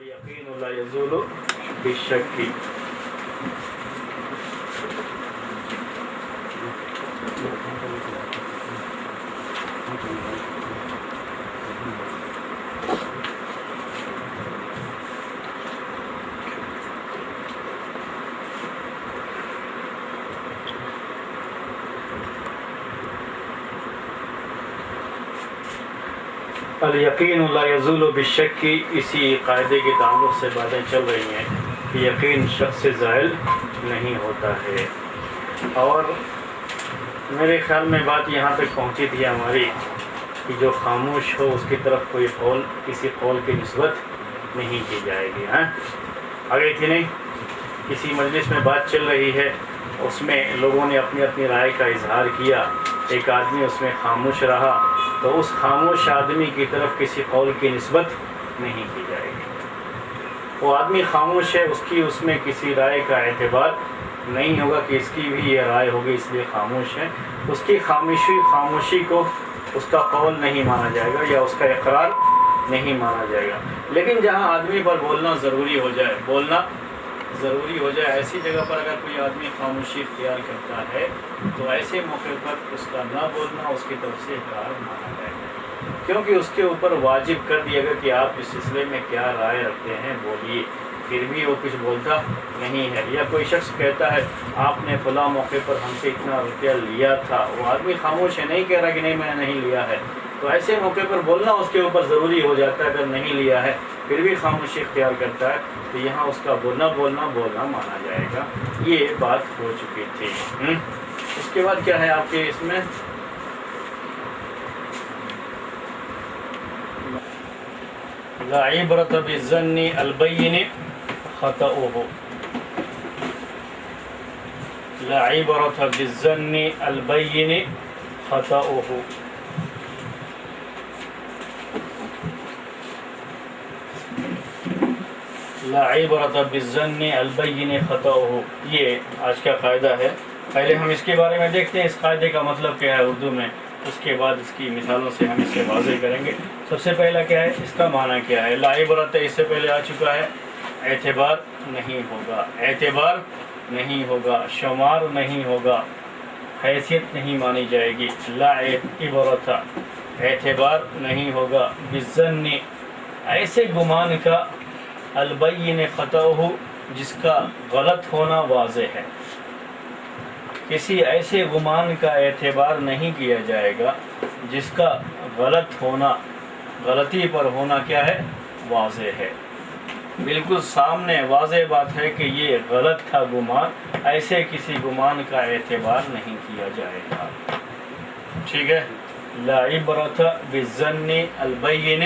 الیقین لا یزول بالشک. الیقین لا یزول بالشک کی اسی قاعدے کے تعلق سے باتیں چل رہی ہیں کہ یقین شک سے زائل نہیں ہوتا ہے. اور میرے خیال میں بات یہاں تک پہنچی تھی ہماری کہ جو خاموش ہو اس کی طرف کوئی قول کسی قول کی نسبت نہیں کی جائے گی. آگے تھی نہیں، کسی مجلس میں بات چل رہی ہے، اس میں لوگوں نے اپنی اپنی رائے کا اظہار کیا، ایک آدمی اس میں خاموش رہا تو اس خاموش آدمی کی طرف کسی قول کی نسبت نہیں کی جائے گی. وہ آدمی خاموش ہے، اس میں کسی رائے کا اعتبار نہیں ہوگا کہ اس کی بھی یہ رائے ہوگی اس لیے خاموش ہے. اس کی خاموشی کو اس کا قول نہیں مانا جائے گا یا اس کا اقرار نہیں مانا جائے گا. لیکن جہاں آدمی پر بولنا ضروری ہو جائے ایسی جگہ پر اگر کوئی آدمی خاموشی اختیار کرتا ہے تو ایسے موقع پر اس کا نہ بولنا اس کی طرف سے اقرار مانا جائے گا، کیونکہ اس کے اوپر واجب کر دیا گیا کہ آپ اس سلسلے میں کیا رائے رکھتے ہیں بولیے. پھر بھی وہ کچھ بولتا نہیں ہے، یا کوئی شخص کہتا ہے آپ نے فلاں موقع پر ہم سے اتنا روپیہ لیا تھا، وہ آدمی خاموش ہے، نہیں کہہ رہا کہ نہیں میں نے نہیں لیا ہے، تو ایسے موقع پر بولنا اس کے اوپر ضروری ہو جاتا ہے. اگر نہیں لیا ہے پھر بھی خاموشی اختیار کرتا ہے تو یہاں اس کا بولنا مانا جائے گا. یہ بات ہو چکی تھی. اس کے بعد کیا ہے آپ کے اس میں لا عبرۃ بالظن البین خطأہ. لا عبرۃ بالظن البین خطأہ. لا عبرۃ بالظن البین خطأہ، یہ آج کا قاعدہ ہے. پہلے ہم اس کے بارے میں دیکھتے ہیں اس قاعدے کا مطلب کیا ہے اردو میں، اس کے بعد اس کی مثالوں سے ہم اسے واضح کریں گے. سب سے پہلا کیا ہے، اس کا معنی کیا ہے. لا عبرۃ اس سے پہلے آ چکا ہے، اعتبار نہیں ہوگا، شمار نہیں ہوگا، حیثیت نہیں مانی جائے گی. لا عبرۃ اعتبار نہیں ہوگا، بالظن ایسے گمان کا، البین خطأہ جس کا غلط ہونا واضح ہے. کسی ایسے گمان کا اعتبار نہیں کیا جائے گا جس کا غلطی پر ہونا کیا ہے، واضح ہے. بالکل سامنے واضح بات ہے کہ یہ غلط تھا گمان، ایسے کسی گمان کا اعتبار نہیں کیا جائے گا. ٹھیک ہے. لا عبرۃ بالظن البین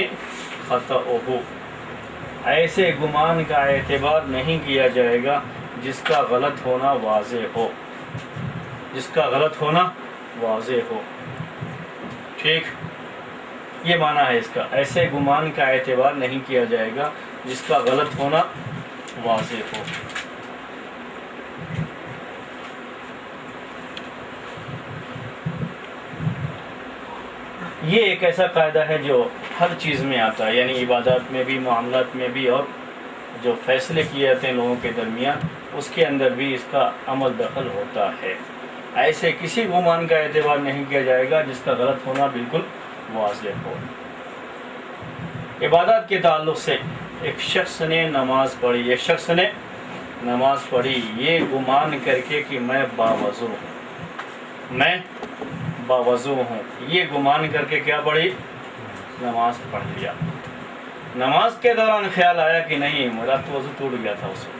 خطأہ، ایسے گمان کا اعتبار نہیں کیا جائے گا جس کا غلط ہونا واضح ہو. ٹھیک، یہ معنی ہے اس کا. ایسے گمان کا اعتبار نہیں کیا جائے گا جس کا غلط ہونا واضح ہو. یہ ایک ایسا قاعدہ ہے جو ہر چیز میں آتا ہے، یعنی عبادات میں بھی، معاملات میں بھی، اور جو فیصلے کیے جاتے ہیں لوگوں کے درمیان اس کے اندر بھی اس کا عمل دخل ہوتا ہے. ایسے کسی گمان کا اعتبار نہیں کیا جائے گا جس کا غلط ہونا بالکل واضح ہو. عبادات کے تعلق سے ایک شخص نے نماز پڑھی، یہ گمان کر کے کہ میں باوضو ہوں، یہ گمان کر کے کیا پڑھی، نماز پڑھ لیا. نماز کے دوران خیال آیا کہ نہیں میرا تو وضو ٹوٹ گیا تھا اس وقت.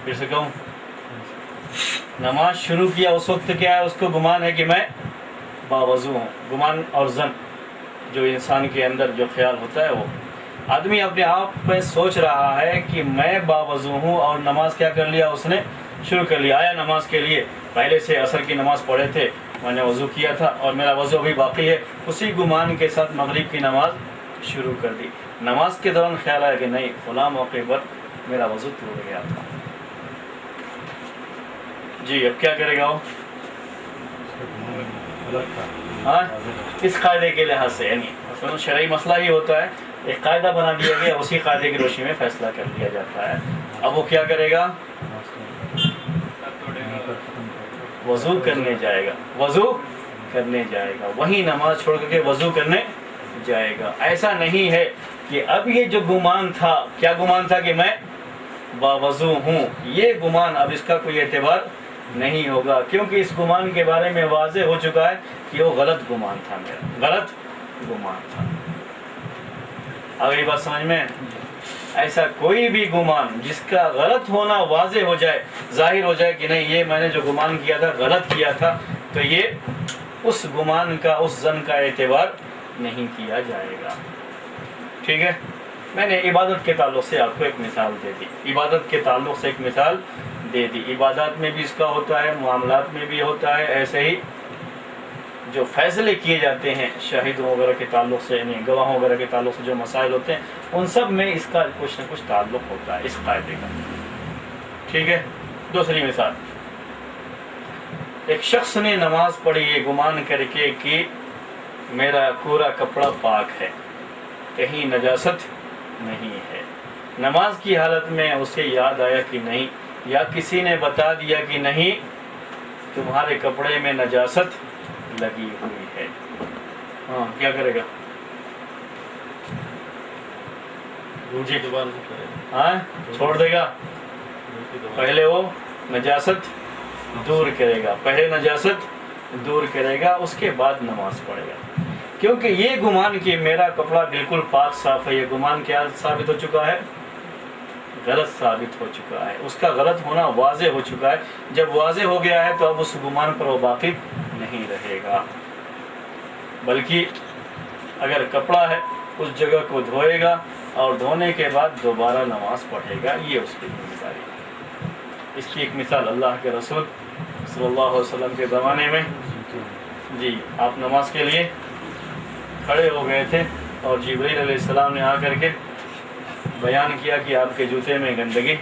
پھر سے کہوں، نماز شروع کیا اس وقت کیا ہے، اس کو گمان ہے کہ میں باوضو ہوں. گمان اور ظن جو انسان کے اندر جو خیال ہوتا ہے، وہ آدمی اپنے آپ پہ سوچ رہا ہے کہ میں باوضو ہوں، اور نماز کیا کر لیا اس نے، شروع کر لیا. آیا نماز کے لیے، پہلے سے عصر کی نماز پڑھے تھے، میں نے وضو کیا تھا اور میرا وضو ابھی باقی ہے، اسی گمان کے ساتھ مغرب کی نماز شروع کر دی. نماز کے دوران خیال آیا کہ نہیں فلاں موقع پر میرا وضو ٹوٹ گیا تھا. جی اب کیا کرے گا وہ؟ ہاں، اس قاعدے کے لحاظ سے، یعنی شرعی مسئلہ ہی ہوتا ہے ایک قاعدہ بنا دیا گیا، اسی قاعدے کی روشنی میں فیصلہ کر لیا جاتا ہے۔ اب وہ کیا کرے گا؟ وضو کرنے جائے گا، وضو کرنے جائے گا، وہی نماز چھوڑ کر کے وضو کرنے جائے گا۔ ایسا نہیں ہے کہ اب یہ جو گمان تھا، کیا گمان تھا کہ میں باوضو ہوں، یہ گمان اب اس کا کوئی اعتبار نہیں ہوگا، کیونکہ اس گمان کے بارے میں واضح ہو چکا ہے کہ وہ غلط گمان تھا، میرا غلط گمان تھا۔ اگلی بات سمجھ میں؟ ایسا کوئی بھی گمان جس کا غلط ہونا واضح ہو جائے، ظاہر ہو جائے کہ نہیں یہ میں نے جو گمان کیا تھا غلط کیا تھا، تو یہ اس گمان کا، اس ظن کا اعتبار نہیں کیا جائے گا۔ ٹھیک ہے؟ میں نے عبادت کے تعلق سے آپ کو ایک مثال دے دی، عبادت کے تعلق سے ایک مثال دے دی۔ عبادات میں بھی اس کا ہوتا ہے، معاملات میں بھی ہوتا ہے، ایسے ہی جو فیصلے کیے جاتے ہیں شاہدوں وغیرہ کے تعلق سے، یعنی گواہوں وغیرہ کے تعلق سے جو مسائل ہوتے ہیں، ان سب میں اس کا کچھ نہ کچھ تعلق ہوتا ہے اس قاعدے کا۔ ٹھیک ہے؟ دوسری مثال، ایک شخص نے نماز پڑھی یہ گمان کر کے کہ میرا پورا کپڑا پاک ہے، کہیں نجاست نہیں ہے۔ نماز کی حالت میں اسے یاد آیا کہ نہیں، یا کسی نے بتا دیا کہ نہیں تمہارے کپڑے میں نجاست لگی ہوئی ہے، ہاں کیا کرے گا؟ جی ہاں چھوڑ دے گا، پہلے وہ نجاست دور کرے گا، پہلے نجاست دور کرے گا، اس کے بعد نماز پڑھے گا، کیونکہ یہ گمان کہ میرا کپڑا بالکل پاک صاف ہے، یہ گمان کیا ثابت ہو چکا ہے؟ غلط ثابت ہو چکا ہے، اس کا غلط ہونا واضح ہو چکا ہے۔ جب واضح ہو گیا ہے تو اب اس گمان پر وہ باقی نہیں رہے گا، بلکہ اگر کپڑا ہے اس جگہ کو دھوئے گا اور دھونے کے بعد دوبارہ نماز پڑھے گا، یہ اس کی ذمہ داری ہے۔ اس کی ایک مثال اللہ کے رسول صلی اللہ علیہ وسلم کے زمانے میں، جی آپ نماز کے لیے کھڑے ہو گئے تھے اور جبرائیل علیہ السلام نے آ کر کے بیان کیا کہ آپ کے جوتے میں گندگی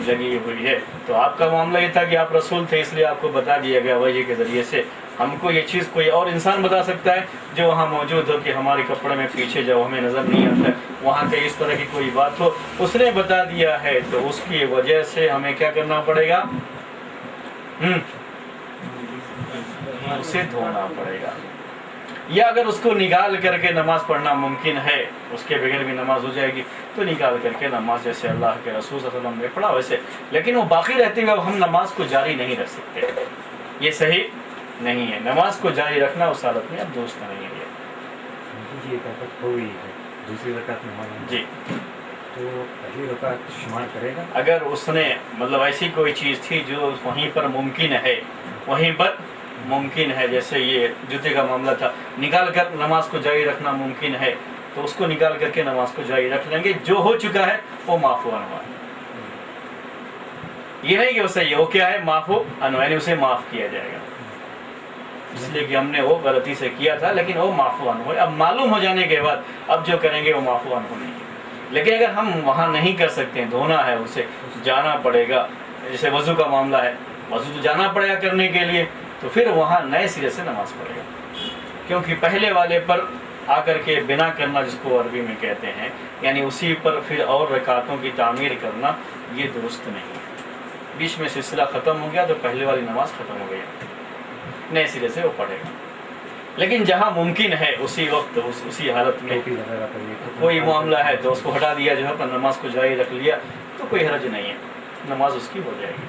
لگی ہوئی ہے، تو آپ کا معاملہ یہ تھا کہ آپ رسول تھے، اس لیے آپ کو بتا دیا گیا وحی کے ذریعے سے۔ ہم کو یہ چیز کوئی اور انسان بتا سکتا ہے جو وہاں موجود ہو کہ ہمارے کپڑے میں پیچھے جاؤ، ہمیں نظر نہیں آتا ہے، وہاں کے اس طرح کی کوئی بات ہو، اس نے بتا دیا ہے تو اس کی وجہ سے ہمیں کیا کرنا پڑے گا؟ اسے دھونا پڑے گا۔ یا اگر اس کو نکال کر کے نماز پڑھنا ممکن ہے، اس کے بغیر بھی نماز ہو جائے گی، تو نکال کر کے نماز جیسے اللہ کے رسول صلی اللہ علیہ وسلم نے پڑھا ویسے، لیکن وہ باقی رہتے ہوئے اب ہم نماز کو جاری نہیں رکھ سکتے، یہ صحیح نہیں ہے۔ نماز کو جاری رکھنا اس حالت میں اب درست نہیں ہے۔ دوسری رکعت میں جی تو پہلی رکعت شمار کرے گا؟ اگر اس نے مطلب ایسی کوئی چیز تھی جو وہیں پر ممکن ہے، وہیں پر ممکن ہے، جیسے یہ جوتے کا معاملہ تھا، نکال کر نماز کو جاری رکھنا ممکن ہے تو اس کو نکال کر کے نماز کو جاری رکھ لیں گے، جو ہو چکا ہے وہ معفو عنہ ہے۔ یہ نہیں کہ وہ صحیح ہے، وہ کیا ہے؟ معفو عنہ، یعنی اسے معاف کیا جائے گا، اس لیے کہ ہم نے وہ غلطی سے کیا تھا، لیکن وہ معفو عنہ ہے۔ اب معلوم ہو جانے کے بعد اب جو کریں گے وہ معفو عنہ نہیں ہے۔ لیکن اگر ہم وہاں نہیں کر سکتے، دھونا ہے، اسے جانا پڑے گا، جیسے وضو کا معاملہ ہے، وضو تو جانا پڑے گا کرنے کے لیے، تو پھر وہاں نئے سرے سے نماز پڑھے گا، کیونکہ پہلے والے پر آ کر کے بنا کرنا، جس کو عربی میں کہتے ہیں، یعنی اسی پر پھر اور رکعتوں کی تعمیر کرنا، یہ درست نہیں ہے۔ بیچ میں سلسلہ ختم ہو گیا تو پہلے والی نماز ختم ہو گئی، نئے سرے سے وہ پڑھے گا۔ لیکن جہاں ممکن ہے اسی وقت اسی حالت میں کوئی معاملہ ہے تو اس کو ہٹا دیا، جو ہے پر نماز کو جاری رکھ لیا تو کوئی حرج نہیں ہے، نماز اس کی ہو جائے گی۔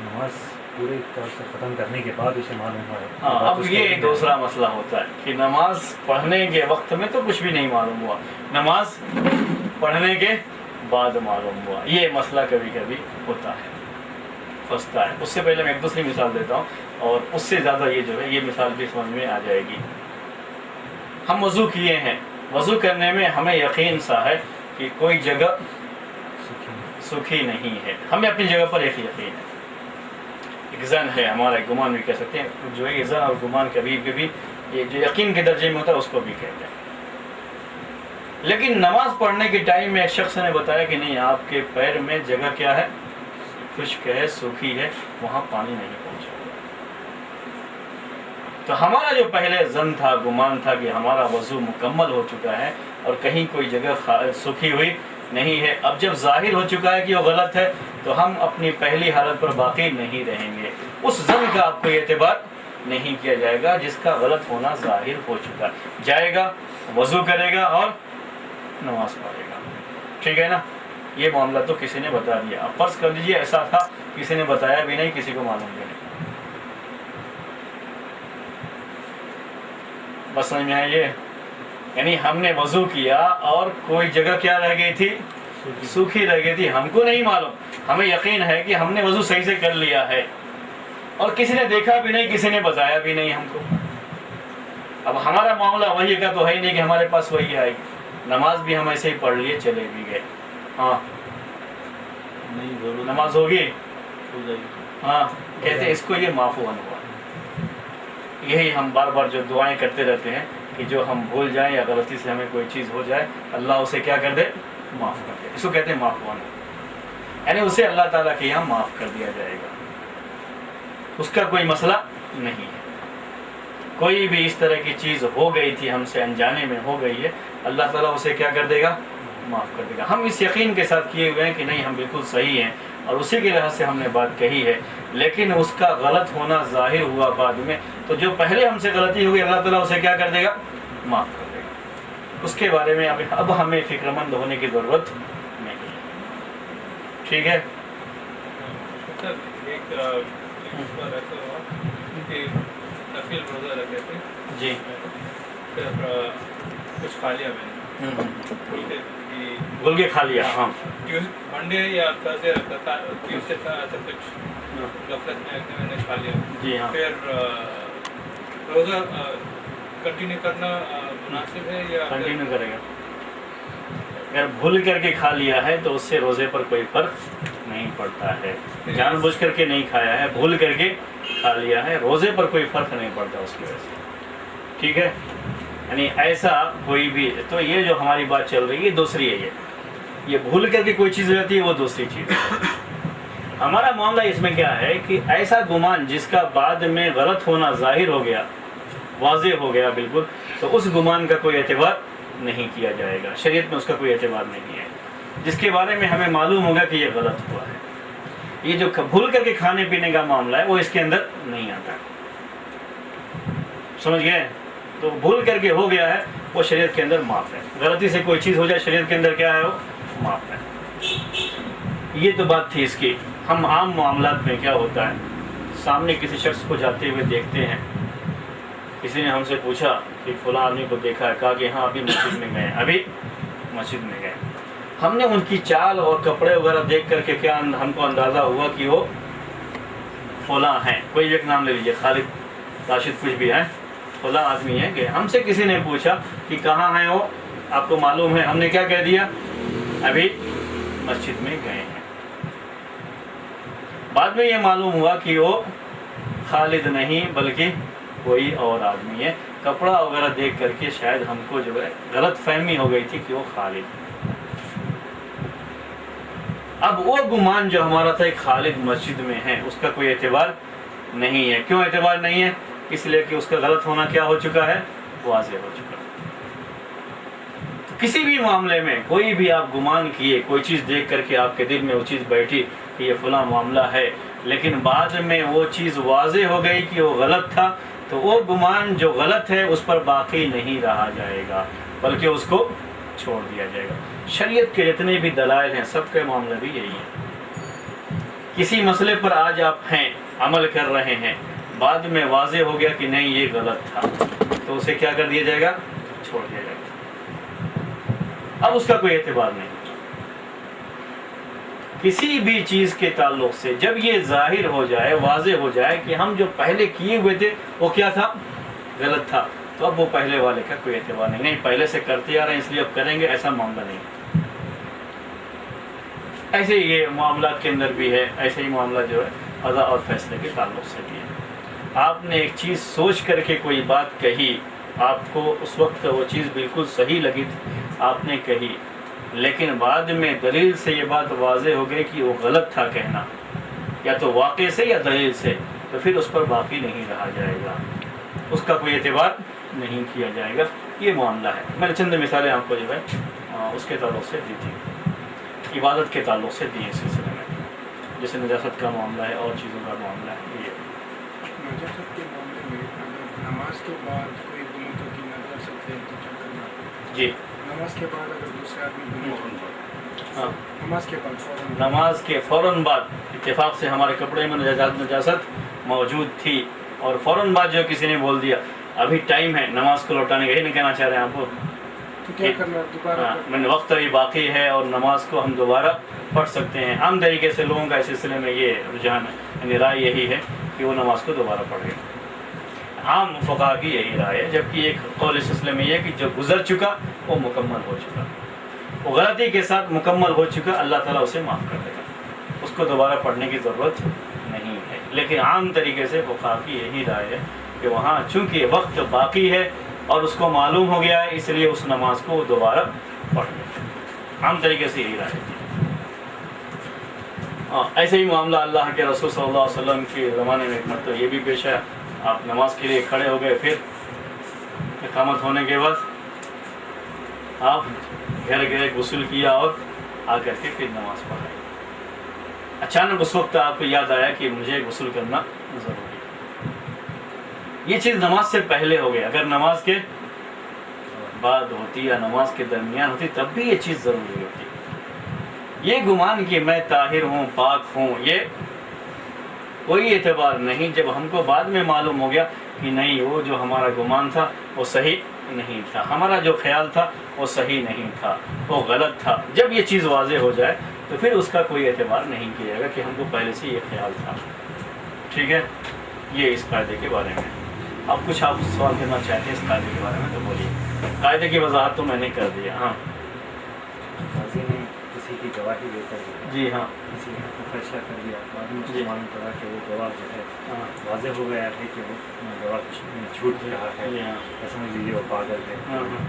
نماز پوری طور سے ختم کرنے کے بعد اسے معلوم ہوا ہے۔ ہاں، اب یہ دوسرا مسئلہ ہوتا ہے کہ نماز پڑھنے کے وقت میں تو کچھ بھی نہیں معلوم ہوا، نماز پڑھنے کے بعد معلوم ہوا، یہ مسئلہ کبھی کبھی ہوتا ہے، پھنستا ہے۔ اس سے پہلے میں ایک دوسری مثال دیتا ہوں، اور اس سے زیادہ یہ جو ہے یہ مثال بھی سمجھ میں آ جائے گی۔ ہم وضو کیے ہیں، وضو کرنے میں ہمیں یقین سا ہے کہ کوئی جگہ سوکھی نہیں ہے، ہمیں اپنی جگہ پر ایک یقین ہے، ایک ظن ہے ہمارا، ایک گمان بھی کہہ سکتے ہیں، جو ہے ظن اور گمان کبھی کبھی یہ جو یقین کے درجے میں ہوتا ہے اس کو بھی کہتے ہیں۔ لیکن نماز پڑھنے کے ٹائم میں ایک شخص نے بتایا کہ نہیں، آپ کے پیر میں جگہ کیا ہے؟ خشک ہے، سوکھی ہے، وہاں پانی نہیں پہنچا۔ تو ہمارا جو پہلے ظن تھا، گمان تھا کہ ہمارا وضو مکمل ہو چکا ہے، اور کہیں کوئی جگہ سوکھی ہوئی نہیں ہے۔ اب جب ظاہر ہو چکا ہے کہ وہ غلط ہے تو ہم اپنی پہلی حالت پر باقی نہیں رہیں گے، اس ظن کا آپ کو اعتبار نہیں کیا جائے گا جس کا غلط ہونا ظاہر ہو چکا جائے گا، وضو کرے گا اور نماز پڑھے گا، ٹھیک ہے نا۔ یہ معاملہ تو کسی نے بتا دیا، اب فرض کر لیجیے ایسا تھا کسی نے بتایا بھی نہیں، کسی کو معلوم بھی نہیں، بس سمجھ میں آئیے، یعنی ہم نے وضو کیا اور کوئی جگہ کیا رہ گئی تھی، سوکھی رہ گئی تھی، ہم کو نہیں معلوم، ہمیں یقین ہے کہ ہم نے وضو صحیح سے کر لیا ہے اور کسی نے دیکھا بھی نہیں، کسی نے بتایا بھی نہیں ہم کو۔ اب ہمارا معاملہ وہی کا تو ہے ہی نہیں کہ ہمارے پاس وہی آئے گی، نماز بھی ہم ایسے ہی پڑھ لیے چلے بھی گئے، ہاں نماز ہوگی، ہاں کہتے ہیں اس کو یہ معفو ہوا۔ یہی ہم بار بار جو دعائیں کرتے رہتے ہیں کہ جو ہم بھول جائیں یا غلطی سے ہمیں کوئی چیز ہو جائے اللہ اسے کیا کر دے، معاف کر دے، اس کو کہتے ہیں معفو، یعنی اسے اللہ تعالیٰ کے یہاں معاف کر دیا جائے گا، اس کا کوئی مسئلہ نہیں ہے۔ کوئی بھی اس طرح کی چیز ہو گئی تھی ہم سے انجانے میں ہو گئی ہے، اللہ تعالیٰ اسے کیا کر دے گا، معاف کر دے گا۔ ہم اس یقین کے ساتھ کیے ہوئے ہیں کہ نہیں ہم بالکل صحیح ہیں اور اسی کے لحاظ سے ہم نے بات کہی ہے، لیکن اس کا غلط ہونا ظاہر ہوا بعد میں، تو جو پہلے ہم سے غلطی ہوئی اللہ تعالیٰ اسے کیا کر دے گا، معاف کر دے گا۔ اس کے بارے میں اب ہمیں فکر مند ہونے کی ضرورت نہیں ہے، ٹھیک ہے۔ جی کچھ کھا لیا میں نے، گل کے کھا لیا، ہاں منڈے یا تھرسڈے رکھتا تھا، ٹیوزڈے تھا، ایسا کچھ غفلت میں نے کھا لیا، جی ہاں، پھر روزہ کنٹینیو کرنا مناسب ہے یا کنٹینیو کرے گا؟ اگر بھول کر کے کھا لیا ہے تو اس سے روزے پر کوئی فرق نہیں پڑتا ہے، جان بوجھ کر کے نہیں کھایا ہے، بھول کر کے کھا لیا ہے، روزے پر کوئی فرق نہیں پڑتا اس کی وجہ سے، ٹھیک ہے۔ یعنی ایسا کوئی بھی، تو یہ جو ہماری بات چل رہی ہے دوسری ہے، یہ بھول کر کے کوئی چیز ہو جاتی ہے وہ دوسری چیز ہے۔ ہمارا معاملہ اس میں کیا ہے کہ ایسا گمان جس کا بعد میں غلط ہونا ظاہر ہو گیا، واضح ہو گیا بالکل، تو اس گمان کا کوئی اعتبار نہیں کیا جائے گا، شریعت میں اس کا کوئی اعتبار نہیں ہے۔ جس کے بارے میں ہمیں معلوم ہوگا کہ یہ غلط ہوا ہے، یہ جو بھول کر کے کھانے پینے کا معاملہ ہے وہ اس کے اندر نہیں آتا، سمجھ گئے؟ تو بھول کر کے ہو گیا ہے وہ شریعت کے اندر معاف ہے، غلطی سے کوئی چیز ہو جائے شریعت کے اندر کیا ہے وہ معاف ہے۔ یہ تو بات تھی اس کی۔ ہم عام معاملات میں کیا ہوتا ہے، سامنے کسی شخص کو جاتے ہوئے دیکھتے ہیں، کسی نے ہم سے پوچھا کہ فلاں آدمی کو دیکھا ہے، کہا کہ ہاں ابھی مسجد میں گئے، ابھی مسجد میں گئے۔ ہم نے ان کی چال اور کپڑے وغیرہ دیکھ کر کے کیا ہم کو اندازہ ہوا کہ وہ فلاں ہیں، کوئی ایک نام لے لیجیے، خالد، راشد، کچھ بھی ہے، فلاں آدمی ہے کہ ہم سے کسی نے پوچھا کہ کہاں ہیں وہ، آپ کو معلوم ہے، ہم نے کیا کہہ دیا، ابھی مسجد میں گئے ہیں۔ بعد میں یہ معلوم ہوا کہ وہ خالد نہیں بلکہ کوئی اور آدمی ہے، کپڑا وغیرہ دیکھ کر کے شاید ہم کو جو ہے غلط فہمی ہو گئی تھی کہ وہ خالد۔ اب وہ گمان جو ہمارا تھا ایک خالد مسجد میں ہے، اس کا کوئی اعتبار نہیں ہے۔ کیوں اعتبار نہیں ہے؟ اس لیے کہ اس کا غلط ہونا کیا ہو چکا ہے، واضح ہو چکا ہے۔ کسی بھی معاملے میں کوئی بھی آپ گمان کیے، کوئی چیز دیکھ کر کے آپ کے دل میں وہ چیز بیٹھی کہ یہ فلاں معاملہ ہے، لیکن بعد میں وہ چیز واضح ہو گئی کہ وہ غلط تھا، تو وہ گمان جو غلط ہے اس پر باقی نہیں رہا جائے گا بلکہ اس کو چھوڑ دیا جائے گا۔ شریعت کے جتنے بھی دلائل ہیں سب کا معاملہ بھی یہی ہے۔ کسی مسئلے پر آج آپ ہیں، عمل کر رہے ہیں، بعد میں واضح ہو گیا کہ نہیں یہ غلط تھا، تو اسے کیا کر دیا جائے گا، چھوڑ دیا جائے گا، اب اس کا کوئی اعتبار نہیں۔ کسی بھی چیز کے تعلق سے جب یہ ظاہر ہو جائے، واضح ہو جائے کہ ہم جو پہلے کیے ہوئے تھے وہ کیا تھا، غلط تھا، تو اب وہ پہلے والے کا کوئی اعتبار نہیں، پہلے سے کرتے آ رہے ہیں اس لیے اب کریں گے، ایسا معاملہ نہیں۔ ایسے ہی یہ معاملات کے اندر بھی ہے، ایسے ہی معاملہ جو ہے قضا اور فیصلے کے تعلق سے بھی ہے۔ آپ نے ایک چیز سوچ کر کے کوئی بات کہی، آپ کو اس وقت وہ چیز بالکل صحیح لگی تھی، آپ نے کہی، لیکن بعد میں دلیل سے یہ بات واضح ہو گئی کہ وہ غلط تھا کہنا، یا تو واقع سے یا دلیل سے، تو پھر اس پر باقی نہیں رہا جائے گا، اس کا کوئی اعتبار نہیں کیا جائے گا۔ یہ معاملہ ہے. میں نے چند مثالیں آپ کو جو ہے اس کے تعلق سے دی تھی، عبادت کے تعلق سے دی اس سلسلے میں، جیسے نجاست کا معاملہ ہے اور چیزوں کا معاملہ ہے. یہ نجاست کے معاملے میں اگر نماز کے بعد کوئی بولے تو کہ نہ کر سکتے ہیں تو کیا کرنا؟ جی نماز کے بعد اگر دوسرے آدمی بولے ہاں، نماز کے بعد فوراً نماز کے فوراً بعد اتفاق سے ہمارے کپڑے میں نجاست موجود تھی اور فوراً بعد جو کسی نے بول دیا ابھی ٹائم ہے نماز کو لوٹانے کا، یہی نہیں کہنا چاہ رہے ہیں آپ کو؟ تو کیا کرنا؟ دوبارہ میں نے وقت ابھی باقی ہے اور نماز کو ہم دوبارہ پڑھ سکتے ہیں. عام طریقے سے لوگوں کا اس سلسلے میں یہ رجحان ہے، یعنی رائے یہی ہے کہ وہ نماز کو دوبارہ پڑھے. عام فقہا کی یہی رائے ہے، جبکہ ایک قول اس سلسلے میں یہ ہے کہ جو گزر چکا وہ مکمل ہو چکا، وہ غلطی کے ساتھ مکمل ہو چکا، اللہ تعالیٰ اسے معاف کر دے گا، اس کو دوبارہ پڑھنے کی ضرورت نہیں ہے. لیکن عام طریقے سے فقہا کی یہی رائے ہے کہ وہاں چونکہ وقت باقی ہے اور اس کو معلوم ہو گیا ہے، اس لیے اس نماز کو دوبارہ پڑھ لے. عام طریقے سے یہی رائے ہے. ایسے ہی معاملہ اللہ کے رسول صلی اللہ علیہ وسلم کے زمانے میں ایک مرتبہ یہ بھی پیش ہے، آپ نماز کے لیے کھڑے ہو گئے، پھر اقامت ہونے کے بعد آپ گھر گئے، غسل کیا اور آ کر کے پھر نماز پڑھائی. اچانک اس وقت آپ کو یاد آیا کہ مجھے غسل کرنا ضروری ہے. یہ چیز نماز سے پہلے ہو گئی، اگر نماز کے بعد ہوتی یا نماز کے درمیان ہوتی تب بھی یہ چیز ضروری ہوتی. یہ گمان کہ میں طاہر ہوں، پاک ہوں، یہ کوئی اعتبار نہیں جب ہم کو بعد میں معلوم ہو گیا کہ نہیں، وہ جو ہمارا گمان تھا وہ صحیح نہیں تھا، ہمارا جو خیال تھا وہ صحیح نہیں تھا، وہ غلط تھا. جب یہ چیز واضح ہو جائے تو پھر اس کا کوئی اعتبار نہیں کیا جائے گا کہ ہم کو پہلے سے یہ خیال تھا. ٹھیک ہے، یہ اس قاعدے کے بارے میں. اب کچھ آپ سوال کرنا چاہتے ہیں اس قاعدے کے بارے میں تو بولیے. قاعدے کی وضاحت تو میں نے کر دیا. ہاں قاضی نے کسی کی گواہی دے کر جی ہاں کسی نے فیصلہ کر دیا، بعد میں اس جی کو معلوم پڑا کہ وہ گواہ جو ہے ہاں واضح ہو گیا ہے کہ وہ گواہ جھوٹ رہا ہے، جی ہاں یا سمجھ لیجیے وہ پاگل ہے، ہاں ہاں.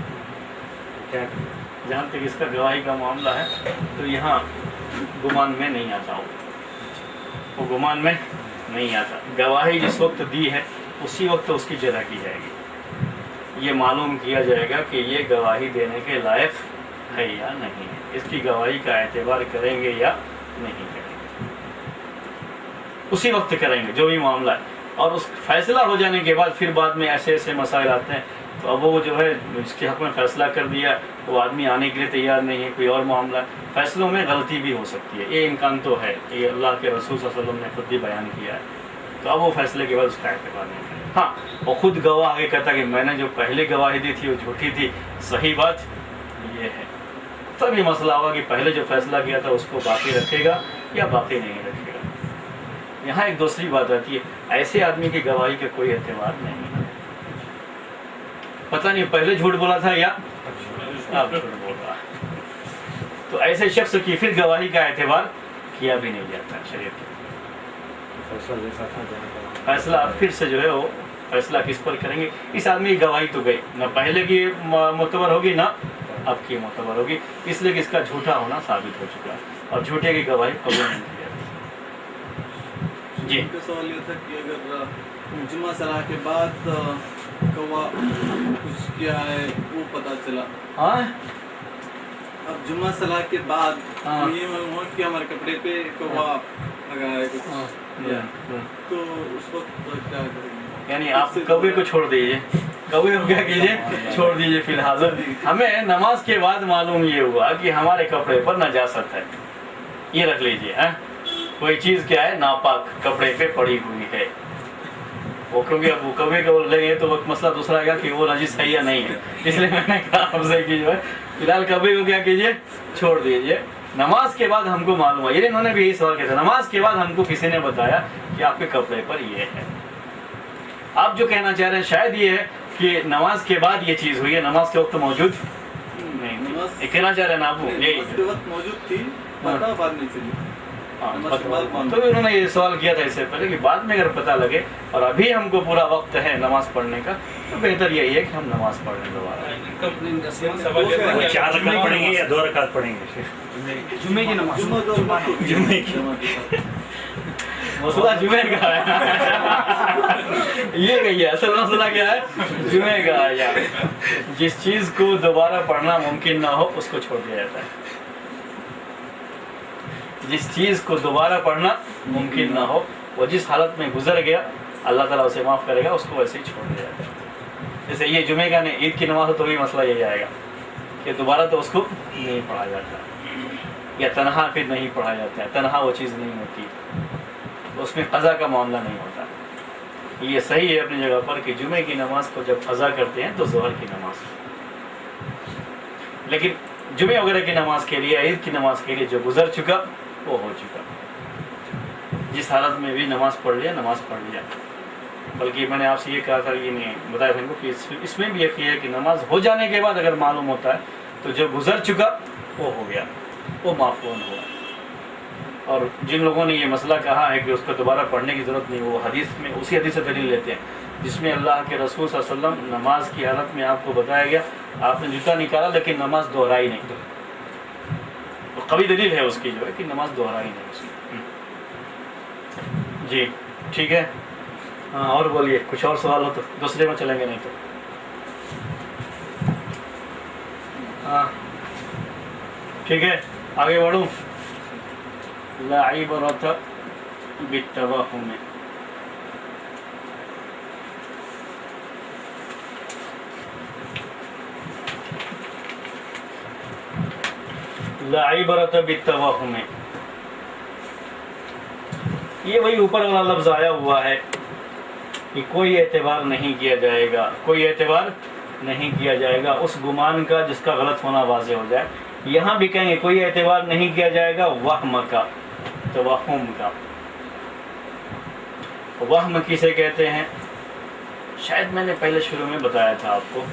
کیا کریں؟ جہاں تک اس کا گواہی کا معاملہ ہے تو یہاں گمان میں نہیں آتا ہو، وہ گمان میں نہیں آتا. گواہی جس وقت دی ہے اسی وقت اس کی جرح کی جائے گی. یہ معلوم کیا جائے گا کہ یہ گواہی دینے کے لائق ہے یا نہیں ہے، اس کی گواہی کا اعتبار کریں گے یا نہیں کریں گے، اسی وقت کریں گے جو بھی معاملہ ہے. اور اس فیصلہ ہو جانے کے بعد پھر بعد میں ایسے ایسے مسائل آتے ہیں تو اب وہ جو ہے اس کے حق میں فیصلہ کر دیا، وہ آدمی آنے کے لیے تیار نہیں ہے، کوئی اور معاملہ ہے. فیصلوں میں غلطی بھی ہو سکتی ہے، یہ امکان تو ہے، یہ اللہ کے رسول صلی اللہ علیہ وسلم نے خود بھی بیان کیا ہے. تو اب وہ فیصلے کے بعد اس کا اعتبار نہیں کرے. ہاں وہ خود گواہ آگے کہتا کہ میں نے جو پہلے گواہی دی تھی وہ جھوٹی تھی، صحیح بات یہ ہے. تب یہ مسئلہ ہوگا کہ پہلے جو فیصلہ کیا تھا اس کو باقی رکھے گا یا باقی نہیں رکھے گا. یہاں ایک دوسری بات آتی ہے، ایسے آدمی کی گواہی کا کوئی اعتبار نہیں ہے. پتہ نہیں پہلے جھوٹ بولا تھا یا اب جھوٹ بول رہا ہے، تو ایسے شخص کی پھر گواہی کا اعتبار کیا بھی نہیں جاتا شریعت میں. فیصلہ جیسا تھا فیصلہ اب پھر سے جو ہے وہ فیصلہ کس پر کریں گے. اس آدمی کی گواہی تو گئی، نہ پہلے کی معتبر ہوگی نہ اب کی معتبر ہوگی، اس لیے کہ اس کا جھوٹا ہونا ثابت ہو چکا ہے اور جھوٹے کی گواہی قبول نہیں کی جاتی. جی ان کا سوال یہ تھا کہ اگر جمعہ صلاح کے بعد گواہ کچھ کیا ہے وہ پتہ چلا، ہاں اب جمعہ صلاح کے بعد ہاں. یہ معلوم ہوا کہ ہمارے کپڑے پہ گواہ لگا ہے کچھ، تو اس وقت کیا کریں گے؟ یعنی آپ کوے کو چھوڑ دیجیے، کوے کو کیا کیجیے، چھوڑ دیجیے فی الحال. ہمیں نماز کے بعد معلوم یہ ہوا کہ ہمارے کپڑے پر نجاست ہے، یہ رکھ لیجیے. کوئی چیز کیا ہے ناپاک کپڑے پہ پڑی ہوئی ہے، وہ کیونکہ اب کوے کو لیں گے تو وقت مسئلہ دوسرا آئے گا کہ وہ نجس ہے یا نہیں ہے. اس لیے میں نے کہا آپ سے کہ جو ہے فی الحال کوے کو کیا کیجیے، چھوڑ دیجیے. نماز کے بعد ہم کو معلوم ہوا، یہ انہوں نے بھی یہی سوال کیا تھا، نماز کے بعد ہم کو کسی نے بتایا کہ آپ کے کپڑے پر یہ ہے. آپ جو کہنا چاہ رہے ہیں شاید یہ ہے کہ نماز کے بعد یہ چیز ہوئی ہے، نماز کے وقت موجود نہیں تھی. یہ کہنا چاہ رہے ہیں نا آپ یہی نماز کے وقت موجود تھی، پتہ بعد نہیں چلی. تو انہوں نے یہ سوال کیا تھا اس سے پہلے کہ بعد میں اگر پتہ لگے اور ابھی ہم کو پورا وقت ہے نماز پڑھنے کا تو بہتر یہی ہے کہ ہم نماز پڑھ لیں دوبارہ. سوال یہ تھا کہ 4 رکعت پڑھیں گے یا 2 رکعت پڑھیں گے؟ جمعے کی نماز جمعے کی مسئلہ جمعے کا ہے. یہ کہیے اصل مسئلہ کیا ہے؟ جمعے کا آیا، جس چیز کو دوبارہ پڑھنا ممکن نہ ہو اس کو چھوڑ دیا جاتا ہے، جس چیز کو دوبارہ پڑھنا ممکن نہ ہو، وہ جس حالت میں گزر گیا اللہ تعالیٰ اسے معاف کرے گا، اس کو ویسے ہی چھوڑ دیا جاتا ہے۔ جیسے یہ جمعے کا نہیں، عید کی نماز ہو تو بھی مسئلہ یہی آئے گا کہ دوبارہ تو اس کو نہیں پڑھا جاتا، یا تنہا پھر نہیں پڑھا جاتا ہے، تنہا وہ چیز نہیں ہوتی، اس میں قضا کا معاملہ نہیں ہوتا۔ یہ صحیح ہے اپنی جگہ پر کہ جمعے کی نماز کو جب قضا کرتے ہیں تو ظہر کی نماز، لیکن جمعے وغیرہ کی نماز کے لیے، عید کی نماز کے لیے جو گزر چکا وہ ہو چکا، جس حالت میں بھی نماز پڑھ لیا نماز پڑھ لیا۔ بلکہ میں نے آپ سے یہ کہا تھا، یہ نہیں بتایا تھا کہ اس میں بھی یہ ہے کہ نماز ہو جانے کے بعد اگر معلوم ہوتا ہے تو جو گزر چکا وہ ہو گیا، وہ معفون ہوا۔ اور جن لوگوں نے یہ مسئلہ کہا ہے کہ اس کو دوبارہ پڑھنے کی ضرورت نہیں، وہ حدیث میں اسی حدیث سے دلیل لیتے ہیں جس میں اللہ کے رسول صلی اللہ علیہ وسلم نماز کی حالت میں آپ کو بتایا گیا، آپ نے جوتا نکالا لیکن نماز دہرائی نہیں، تو قوی دلیل ہے اس کی جو ہے کہ نماز دہرائی نہیں اس کی۔ جی ٹھیک ہے، ہاں اور بولیے، کچھ اور سوال ہو تو دوسرے میں چلیں گے، نہیں تو ہاں ٹھیک ہے آگے بڑھوں۔ لا عبرۃ بالتوہم، لا عبرۃ بالتوہم، یہ وہی اوپر والا لفظ آیا ہوا ہے کہ کوئی اعتبار نہیں کیا جائے گا، کوئی اعتبار نہیں کیا جائے گا اس گمان کا جس کا غلط ہونا واضح ہو جائے۔ یہاں بھی کہیں گے کوئی اعتبار نہیں کیا جائے گا وہم کا، توہم کا۔ وہم کسے کہتے ہیں؟ شاید میں نے پہلے شروع میں بتایا تھا آپ کو،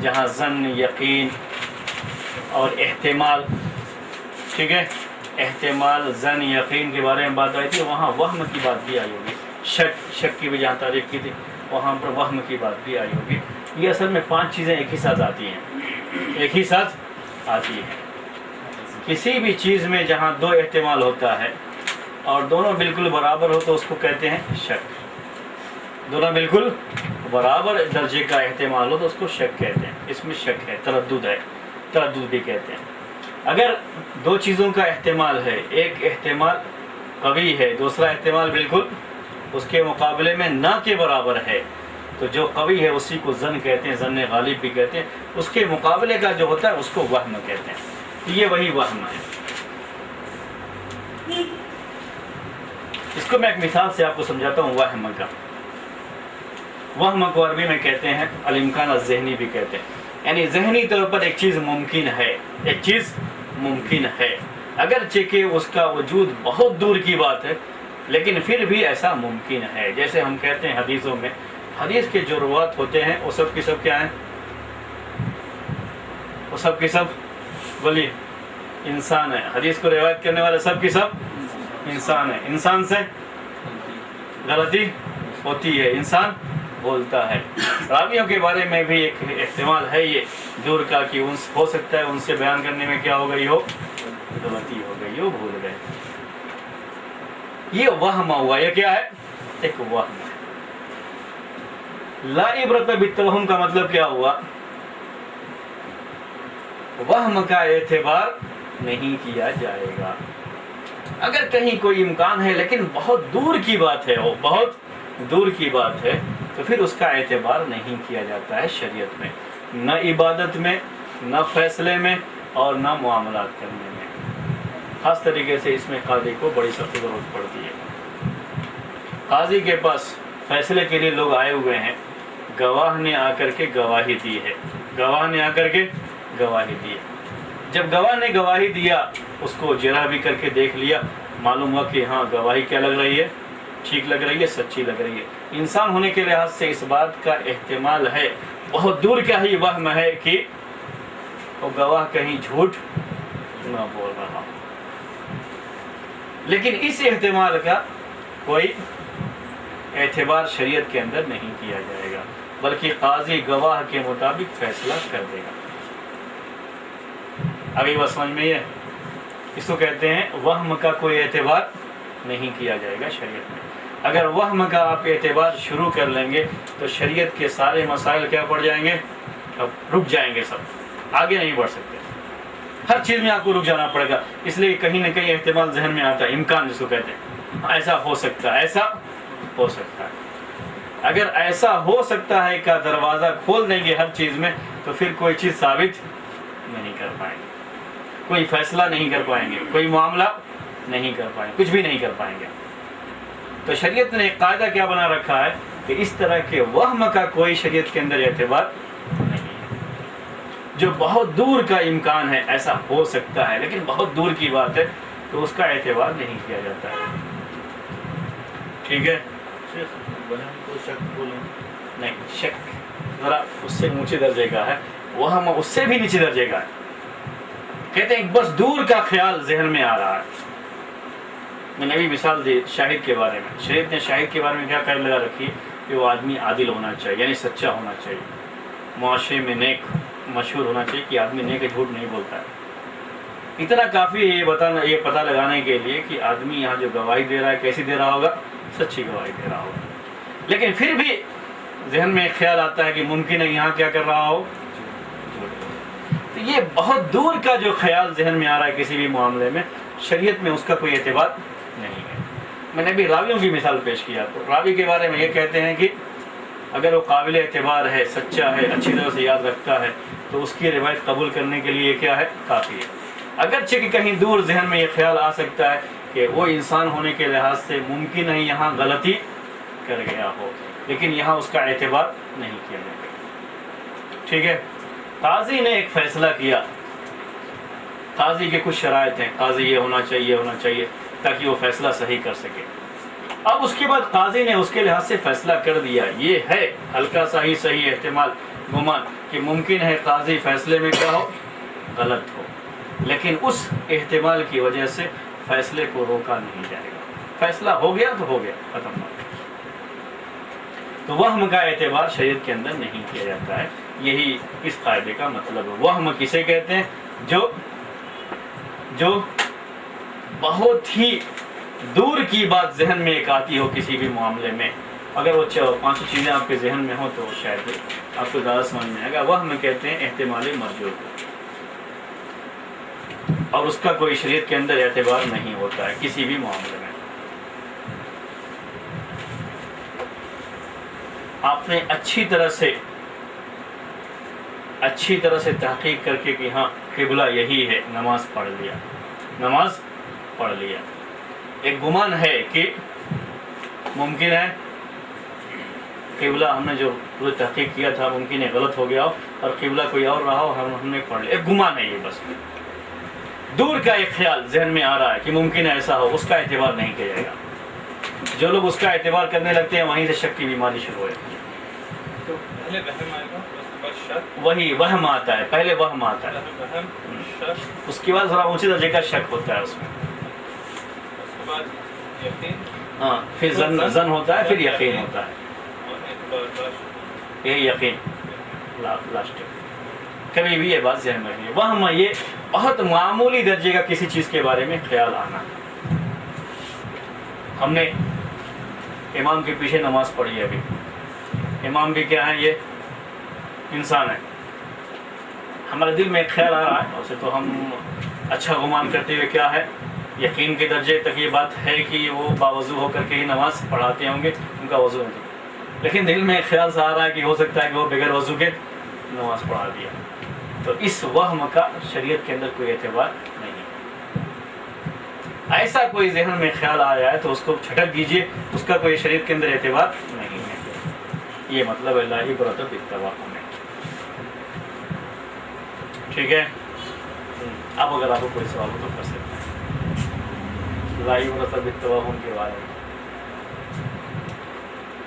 جہاں ظن، یقین اور احتمال، ٹھیک ہے، احتمال، ظن، یقین کے بارے میں بات آئی تھی، وہاں وہم کی بات بھی آئی ہوگی، شک کی بھی جہاں تعریف کی تھی وہاں پر وہم کی بات بھی آئی ہوگی۔ یہ اصل میں 5 چیزیں ایک ہی ساتھ آتی ہیں، ایک ہی ساتھ آتی ہیں۔ کسی بھی چیز میں جہاں 2 احتمال ہوتا ہے اور دونوں بالکل برابر ہو تو اس کو کہتے ہیں شک، دونوں بالکل برابر درجے کا احتمال ہو تو اس کو شک کہتے ہیں، اس میں شک ہے، تردد ہے، تردد بھی کہتے ہیں۔ اگر 2 چیزوں کا احتمال ہے، ایک احتمال قوی ہے، دوسرا احتمال بالکل اس کے مقابلے میں نہ کے برابر ہے، تو جو قوی ہے اسی کو ظن کہتے ہیں، ظن غالب بھی کہتے ہیں، اس کے مقابلے کا جو ہوتا ہے اس کو وہم کہتے ہیں۔ یہ وہی وہم ہے۔ اس کو میں ایک مثال سے آپ کو سمجھاتا ہوں وہم کا۔ وہم کو عربی میں کہتے ہیں الامکان الذہنی بھی کہتے ہیں، یعنی ذہنی طور پر ایک چیز ممکن ہے، ایک چیز ممکن ہے، اگرچہ کہ اس کا وجود بہت دور کی بات ہے لیکن پھر بھی ایسا ممکن ہے۔ جیسے ہم کہتے ہیں حدیثوں میں، حدیث کے جو روات ہوتے ہیں وہ سب کی سب کیا ہیں؟ وہ سب کی سب بولیے انسان ہے۔ حدیث کو روایت کرنے والے سب کی سب انسان ہے۔ انسان سے غلطی ہوتی ہے، انسان بولتا ہے۔ راویوں کے بارے میں بھی ایک احتمال ہے یہ دور کا کہ ہو سکتا ہے ان سے بیان کرنے میں کیا ہو گئی ہو، غلطی ہو گئی ہو، بھول گئے۔ یہ وہم ہوا، یہ کیا ہے؟ ایک وہم ہے۔ لا عبرۃ بالتوہم کا مطلب کیا ہوا؟ وہم کا اعتبار نہیں کیا جائے گا۔ اگر کہیں کوئی امکان ہے لیکن بہت دور کی بات ہے، وہ بہت دور کی بات ہے، تو پھر اس کا اعتبار نہیں کیا جاتا ہے شریعت میں، نہ عبادت میں، نہ فیصلے میں اور نہ معاملات کرنے میں۔ خاص طریقے سے اس میں قاضی کو بڑی سخت ضرورت پڑتی ہے۔ قاضی کے پاس فیصلے کے لیے لوگ آئے ہوئے ہیں، گواہ نے آ کر کے گواہی دی ہے، گواہ نے آ کر کے گواہی دی ہے۔ جب گواہ نے گواہی دیا، اس کو جرح بھی کر کے دیکھ لیا، معلوم ہوا کہ ہاں گواہی کیا لگ رہی ہے، ٹھیک لگ رہی ہے، سچی لگ رہی ہے۔ انسان ہونے کے لحاظ سے اس بات کا احتمال ہے، بہت دور کا ہی وہم ہے کہ وہ گواہ کہیں جھوٹ نہ بول رہا، لیکن اس احتمال کا کوئی اعتبار شریعت کے اندر نہیں کیا جائے گا، بلکہ قاضی گواہ کے مطابق فیصلہ کر دے گا۔ ابھی بس سمجھ میں یہ، اس کو کہتے ہیں وہم کا کوئی اعتبار نہیں کیا جائے گا شریعت میں۔ اگر وہم کا آپ اعتبار شروع کر لیں گے تو شریعت کے سارے مسائل کیا پڑ جائیں گے؟ اب رک جائیں گے، سب آگے نہیں بڑھ سکتے، ہر چیز میں آپ کو رک جانا پڑے گا۔ اس لیے کہیں نہ کہیں احتمال ذہن میں آتا ہے، امکان جس کو کہتے ہیں، ایسا ہو سکتا ہے، ایسا ہو سکتا ہے۔ اگر ایسا ہو سکتا ہے کا دروازہ کھول دیں گے ہر چیز میں تو پھر کوئی چیز ثابت نہیں کر پائیں گے، کوئی فیصلہ نہیں کر پائیں گے، کوئی معاملہ نہیں کر پائیں گے، کچھ بھی نہیں کر پائیں گے۔ تو شریعت نے ایک قاعدہ کیا بنا رکھا ہے کہ اس طرح کے وہم کا کوئی شریعت کے اندر اعتبار نہیں ہے۔ جو بہت دور کا امکان ہے، ایسا ہو سکتا ہے لیکن بہت دور کی بات ہے، تو اس کا اعتبار نہیں کیا جاتا ہے۔ ٹھیک ہے؟ وہم کو شک بولیں؟ نہیں، شک ذرا اس سے اونچے درجے کا ہے، وہم اس سے بھی نیچے درجے کا ہے۔ کہتے ہیں بس دور کا خیال ذہن میں آ رہا ہے۔ میں نے ابھی مثال دی شاہد کے بارے میں، شریعت نے شاہد کے بارے میں کیا قید لگا رکھی کہ وہ آدمی عادل ہونا چاہیے، یعنی سچا ہونا چاہیے، معاشرے میں نیک مشہور ہونا چاہیے کہ آدمی نیک جھوٹ نہیں بولتا ہے۔ اتنا کافی ہے یہ پتہ لگانے کے لیے کہ آدمی یہاں جو گواہی دے رہا ہے کیسی دے رہا ہوگا؟ سچی گواہی دے رہا ہوگا۔ لیکن پھر بھی ذہن میں ایک خیال آتا ہے کہ ممکن ہے یہاں کیا کر رہا ہو؟ تو یہ بہت دور کا جو خیال ذہن میں آ رہا ہے کسی بھی معاملے میں، شریعت میں اس کا کوئی اعتبار نہیں ہے۔ میں نے بھی راویوں کی مثال پیش کی آپ کو۔ راوی کے بارے میں یہ کہتے ہیں کہ اگر وہ قابل اعتبار ہے، سچا ہے، اچھی طرح سے یاد رکھتا ہے تو اس کی روایت قبول کرنے کے لیے کیا ہے؟ کافی ہے۔ اگرچہ کہ کہیں دور ذہن میں یہ خیال آ سکتا ہے کہ وہ انسان ہونے کے لحاظ سے ممکن ہے یہاں غلطی کر گیا ہو، لیکن یہاں اس کا اعتبار نہیں کیا گیا۔ ٹھیک ہے؟ قاضی نے ایک فیصلہ کیا، قاضی کے کچھ شرائط ہیں، قاضی یہ ہونا چاہیے تاکہ وہ فیصلہ صحیح کر سکے۔ اب اس کے بعد قاضی نے اس کے لحاظ سے فیصلہ کر دیا، یہ ہے ہلکا سا ہی صحیح احتمال گمان کہ ممکن ہے قاضی فیصلے میں کیا ہو؟ غلط ہو، لیکن اس احتمال کی وجہ سے فیصلے کو روکا نہیں جائے گا۔ فیصلہ ہو گیا تو ہو گیا، ختم ہو گیا۔ تو وہم کا اعتبار شریعت کے اندر نہیں کیا جاتا ہے، یہی اس قاعدے کا مطلب ہے۔ وہم کسے کہتے ہیں؟ جو بہت ہی دور کی بات ذہن میں ایک آتی ہو کسی بھی معاملے میں، اگر وہ 5 چیزیں آپ کے ذہن میں ہوں تو شاید آپ کو زیادہ سمجھ میں آئے گا۔ وہم کہتے ہیں احتمال مرجوح کو، اور اس کا کوئی شریعت کے اندر اعتبار نہیں ہوتا ہے کسی بھی معاملے میں۔ آپ نے اچھی طرح سے تحقیق کر کے کہ ہاں قبلہ یہی ہے، نماز پڑھ لیا، ایک گمان ہے کہ ممکن ہے قبلہ ہم نے جو پورے تحقیق کیا تھا ممکن ہے غلط ہو گیا ہو اور قبلہ کوئی اور رہا ہو، ہم نے پڑھ لیا، ایک گمان ہے، یہ بس دور کا ایک خیال ذہن میں آ رہا ہے کہ ممکن ہے ایسا ہو، اس کا اعتبار نہیں کیا جائے گا۔ جو لوگ اس کا اعتبار کرنے لگتے ہیں وہیں سے شک کی بیماری شروع ہو جاتی ہے۔ تو پہلے وہم آئے گا، اس کے بعد شک، وہی وہم آتا ہے، پہلے وہم آتا ہے، وہم شک، اس کے بعد ذرا اونچے درجے کا شک ہوتا ہے اس میں، اس کے بعد یقین، ہاں پھر زن ہوتا ہے، پھر یقین ہوتا ہے، اور اعتبار، یہ یقین لاسٹ۔ کبھی بھی یہ بات ذہن میں رکھیے، وہم یہ بہت معمولی درجے کا کسی چیز کے بارے میں خیال آنا۔ ہم نے امام کے پیچھے نماز پڑھی ہے، ابھی امام بھی کیا ہے؟ یہ انسان ہے، ہمارے دل میں ایک خیال آ رہا ہے، اسے تو ہم اچھا گمان کرتے ہوئے کیا ہے؟ یقین کے درجے تک یہ بات ہے کہ وہ باوضو ہو کر کے ہی نماز پڑھاتے ہوں گے، ان کا وضو نہیں، لیکن دل میں ایک خیال سا آ رہا ہے کہ ہو سکتا ہے کہ وہ بغیر وضو کے نماز پڑھا دیا۔ تو اس وہم کا شریعت کے اندر کوئی اعتبار نہیں ہے۔ ایسا کوئی ذہن میں خیال آیا ہے تو اس کو چھٹک دیجئے، اس کا کوئی شریعت کے اندر اعتبار نہیں ہے۔ یہ مطلب ہے لا عبرۃ بالتوہم ہے۔ ٹھیک ہے؟ اب اگر آپ کو کوئی سوال ہو تو کر سکتے ہیں لا عبرۃ بالتوہم کے بارے میں۔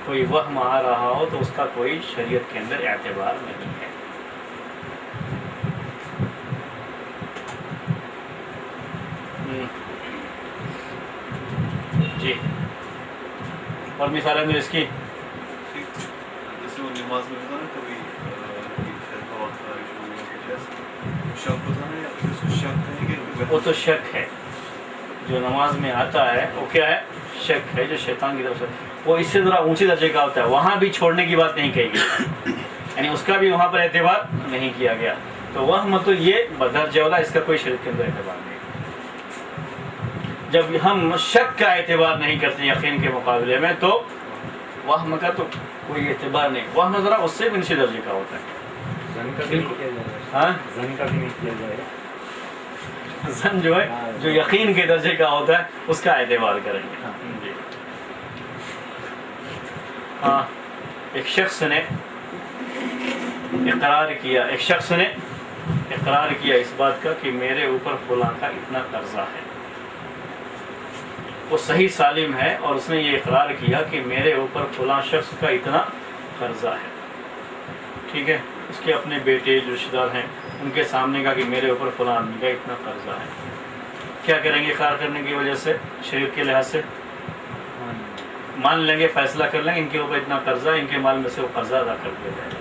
کوئی وہم آ رہا ہو تو اس کا کوئی شریعت کے اندر اعتبار نہیں ہے۔ جی، اور مثالیں میں اس کی جیسے وہ نماز میں ہوتا نا کبھی شک ہوتا نا، یا اس کو شک کہیں گے، وہ تو شک ہے، جو نماز میں آتا ہے وہ کیا ہے؟ شک ہے جو شیطان کی طرف سے وہ اس سے ذرا اونچے درجے کا ہوتا ہے، وہاں بھی چھوڑنے کی بات نہیں کہی گئی، یعنی اس کا بھی وہاں پر اعتبار نہیں کیا گیا. تو وہم تو یہ بدرجہ والا، اس کا کوئی شریعت کے اندر اعتبار نہیں. جب ہم شک کا اعتبار نہیں کرتے یقین کے مقابلے میں تو وہم کا تو کوئی اعتبار نہیں. وہم ذرا اس سے بھی نیچے درجے کا ہوتا ہے. زن کا بھی نہیں کیا جائے گا. ہاں زن کا بھی نہیں کیا جائے گا. زن جو ہے جو یقین کے درجے کا ہوتا ہے اس کا اعتبار کریں گے. جی ہاں، ایک شخص نے اقرار کیا اس بات کا کہ میرے اوپر فلاں کا اتنا قرضہ ہے. وہ صحیح سالم ہے اور اس نے یہ اقرار کیا کہ میرے اوپر فلاں شخص کا اتنا قرضہ ہے. ٹھیک ہے، اس کے اپنے بیٹے جو رشتہ دار ہیں ان کے سامنے کہا کہ میرے اوپر فلاں آدمی کا اتنا قرضہ ہے. کیا کریں گے اقرار کرنے کی وجہ سے؟ شریعت کے لحاظ سے مان لیں گے، فیصلہ کر لیں گے ان کے اوپر اتنا قرضہ ہے، ان کے مال میں سے وہ قرضہ ادا کر دیا جائے گا.